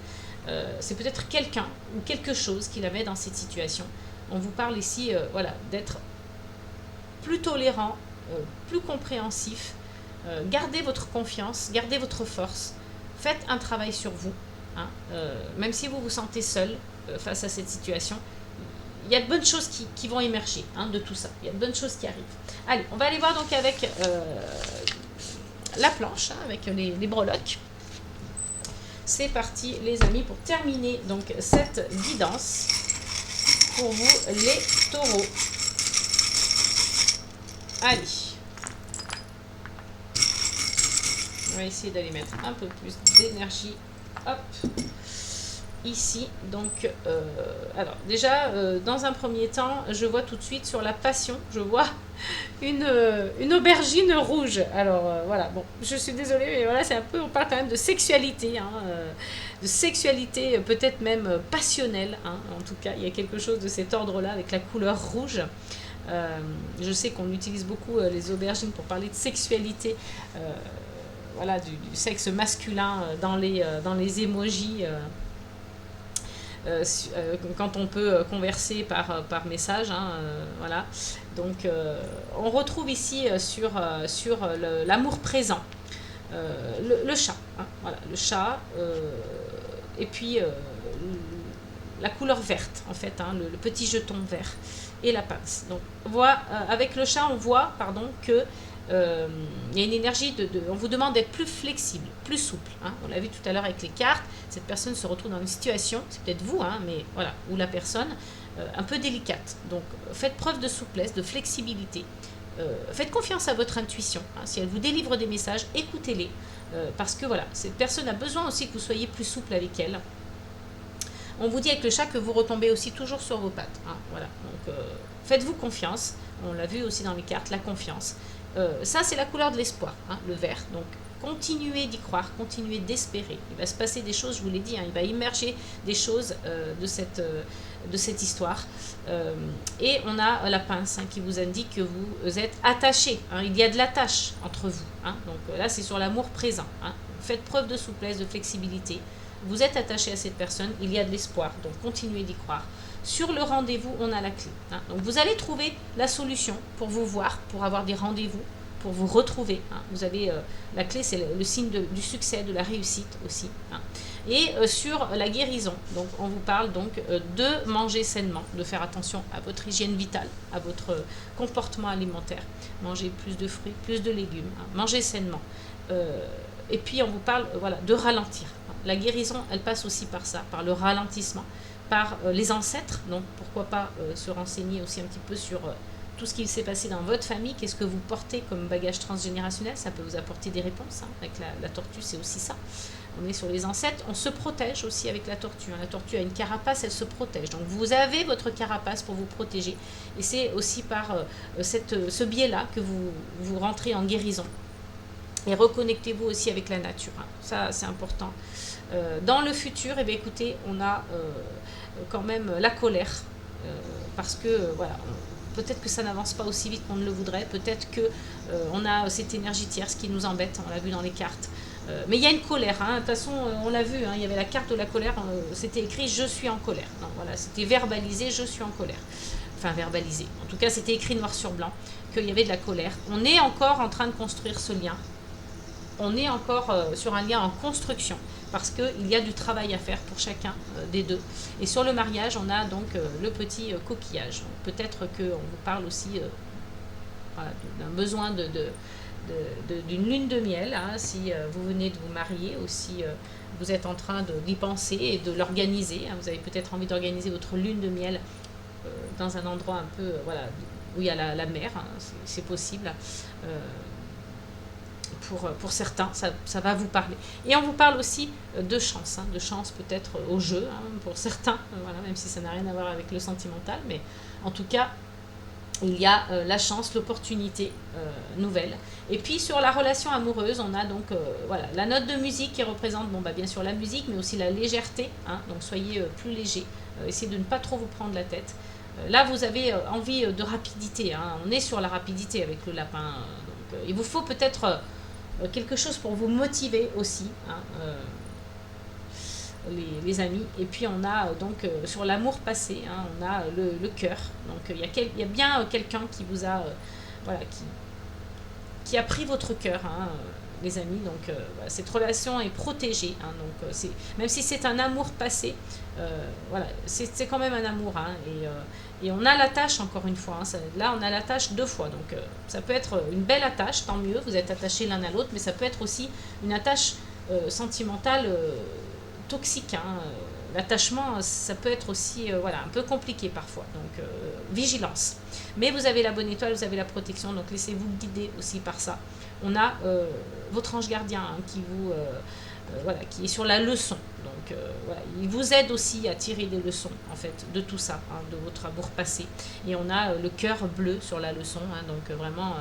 C'est peut-être quelqu'un ou quelque chose qui la met dans cette situation. On vous parle ici, voilà, d'être plus tolérant, plus compréhensif, gardez votre confiance, gardez votre force, faites un travail sur vous, hein, même si vous vous sentez seul face à cette situation, il y a de bonnes choses qui vont émerger hein, de tout ça. Il y a de bonnes choses qui arrivent. Allez, on va aller voir donc avec la planche, hein, avec les breloques. C'est parti les amis pour terminer donc cette guidance pour vous les taureaux. Allez. On va essayer d'aller mettre un peu plus d'énergie. Hop. Ici, donc, alors déjà, dans un premier temps, je vois tout de suite sur la passion, je vois une aubergine rouge. Alors, voilà, bon, je suis désolée, mais voilà, c'est un peu, on parle quand même de sexualité, hein, de sexualité peut-être même passionnelle, hein, en tout cas, il y a quelque chose de cet ordre-là avec la couleur rouge. Je sais qu'on utilise beaucoup les aubergines pour parler de sexualité, voilà, du sexe masculin dans les emojis. Quand on peut converser par message, hein, voilà. Donc on retrouve ici sur l'amour présent le chat, hein, voilà, le chat et puis la couleur verte en fait, hein, le petit jeton vert et la pince. Donc avec le chat on voit que il y a une énergie on vous demande d'être plus flexible, plus souple. Hein. On l'a vu tout à l'heure avec les cartes. Cette personne se retrouve dans une situation, c'est peut-être vous, hein, mais voilà, où la personne un peu délicate. Donc faites preuve de souplesse, de flexibilité. Faites confiance à votre intuition. Hein. Si elle vous délivre des messages, écoutez-les. Parce que voilà, cette personne a besoin aussi que vous soyez plus souple avec elle. On vous dit avec le chat que vous retombez aussi toujours sur vos pattes. Hein. Voilà. Donc faites-vous confiance. On l'a vu aussi dans les cartes, la confiance. Ça, c'est la couleur de l'espoir, hein, le vert. Donc, continuez d'y croire, continuez d'espérer. Il va se passer des choses, je vous l'ai dit, hein, il va émerger des choses de cette histoire. Et on a la pince hein, qui vous indique que vous êtes attachés. Hein, il y a de l'attache entre vous. Hein, donc là, c'est sur l'amour présent. Hein. Faites preuve de souplesse, de flexibilité. Vous êtes attaché à cette personne, il y a de l'espoir. Donc, continuez d'y croire. Sur le rendez-vous, on a la clé. Hein. Donc, vous allez trouver la solution pour vous voir, pour avoir des rendez-vous, pour vous retrouver. Hein. Vous avez la clé, c'est le signe du succès, de la réussite aussi. Hein. Et sur la guérison, donc on vous parle donc de manger sainement, de faire attention à votre hygiène vitale, à votre comportement alimentaire. Manger plus de fruits, plus de légumes, hein. Manger sainement. Et puis on vous parle voilà, de ralentir. La guérison, elle passe aussi par ça, par le ralentissement, par les ancêtres. Donc pourquoi pas se renseigner aussi un petit peu sur tout ce qui s'est passé dans votre famille, qu'est-ce que vous portez comme bagage transgénérationnel, ça peut vous apporter des réponses. Hein. Avec la tortue, c'est aussi ça. On est sur les ancêtres, on se protège aussi avec la tortue. Hein. La tortue a une carapace, elle se protège. Donc vous avez votre carapace pour vous protéger. Et c'est aussi par ce biais-là que vous rentrez en guérison. Et reconnectez-vous aussi avec la nature. Hein. Ça, c'est important. Dans le futur, eh bien, écoutez, on a quand même la colère. Parce que, voilà, peut-être que ça n'avance pas aussi vite qu'on ne le voudrait. Peut-être qu'on a cette énergie tierce qui nous embête. On l'a vu dans les cartes. Mais il y a une colère. Hein. De toute façon, on l'a vu. Hein, il y avait la carte de la colère. C'était écrit « Je suis en colère ». Non, voilà, c'était verbalisé « Je suis en colère ». Enfin, verbalisé. En tout cas, c'était écrit noir sur blanc qu'il y avait de la colère. On est encore en train de construire ce lien. On est encore sur un lien en construction parce qu'il y a du travail à faire pour chacun des deux. Et sur le mariage, on a donc le petit coquillage. Peut-être qu'on vous parle aussi voilà, d'un besoin d'une lune de miel. Hein, si vous venez de vous marier ou si vous êtes en train d'y penser et de l'organiser. Hein, vous avez peut-être envie d'organiser votre lune de miel dans un endroit un peu voilà, où il y a la mer. Hein, c'est possible. Pour certains, ça va vous parler. Et on vous parle aussi de chance, hein, de chance peut-être au jeu, hein, pour certains, voilà, même si ça n'a rien à voir avec le sentimental, mais en tout cas, il y a la chance, l'opportunité nouvelle. Et puis sur la relation amoureuse, on a donc voilà, la note de musique qui représente bien sûr la musique, mais aussi la légèreté, hein, donc soyez plus léger, essayez de ne pas trop vous prendre la tête. Là, vous avez envie de rapidité, hein, on est sur la rapidité avec le lapin, donc il vous faut peut-être quelque chose pour vous motiver aussi, hein, les amis. Et puis on a donc sur l'amour passé, hein, on a le cœur. Donc il y a bien quelqu'un qui vous a voilà, qui a pris votre cœur, hein, les amis. Donc, voilà, cette relation est protégée. Hein, donc, même si c'est un amour passé, voilà, c'est quand même un amour. Hein, et on a l'attache, encore une fois. Hein, là, on a l'attache 2 fois. Donc, ça peut être une belle attache, tant mieux. Vous êtes attachés l'un à l'autre. Mais ça peut être aussi une attache sentimentale toxique. Hein, l'attachement, ça peut être aussi voilà, un peu compliqué parfois. Donc, vigilance. Mais vous avez la bonne étoile, vous avez la protection. Donc, laissez-vous guider aussi par ça. On a votre ange gardien hein, qui vous... voilà, qui est sur la leçon. Donc, voilà, il vous aide aussi à tirer des leçons, en fait, de tout ça, hein, de votre amour passé. Et on a le cœur bleu sur la leçon. Hein, donc, vraiment,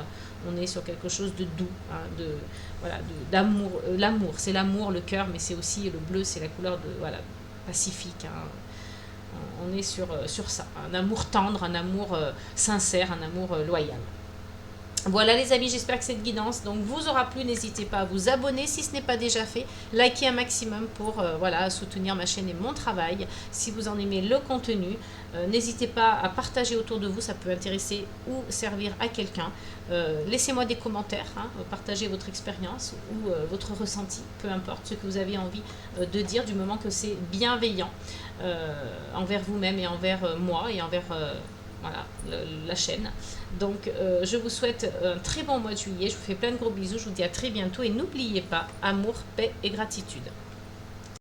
on est sur quelque chose de doux, hein, voilà, d'amour. L'amour, c'est l'amour, le cœur, mais c'est aussi le bleu, c'est la couleur de, voilà, pacifique. Hein. On est sur ça. Un amour tendre, un amour sincère, un amour loyal. Voilà les amis, j'espère que cette guidance donc vous aura plu. N'hésitez pas à vous abonner si ce n'est pas déjà fait. Likez un maximum pour voilà, soutenir ma chaîne et mon travail. Si vous en aimez le contenu, n'hésitez pas à partager autour de vous, ça peut intéresser ou servir à quelqu'un. Laissez-moi des commentaires, hein, partagez votre expérience ou votre ressenti, peu importe ce que vous avez envie de dire, du moment que c'est bienveillant envers vous-même et envers moi et envers... voilà, la chaîne. Donc, je vous souhaite un très bon mois de juillet. Je vous fais plein de gros bisous. Je vous dis à très bientôt. Et n'oubliez pas, amour, paix et gratitude.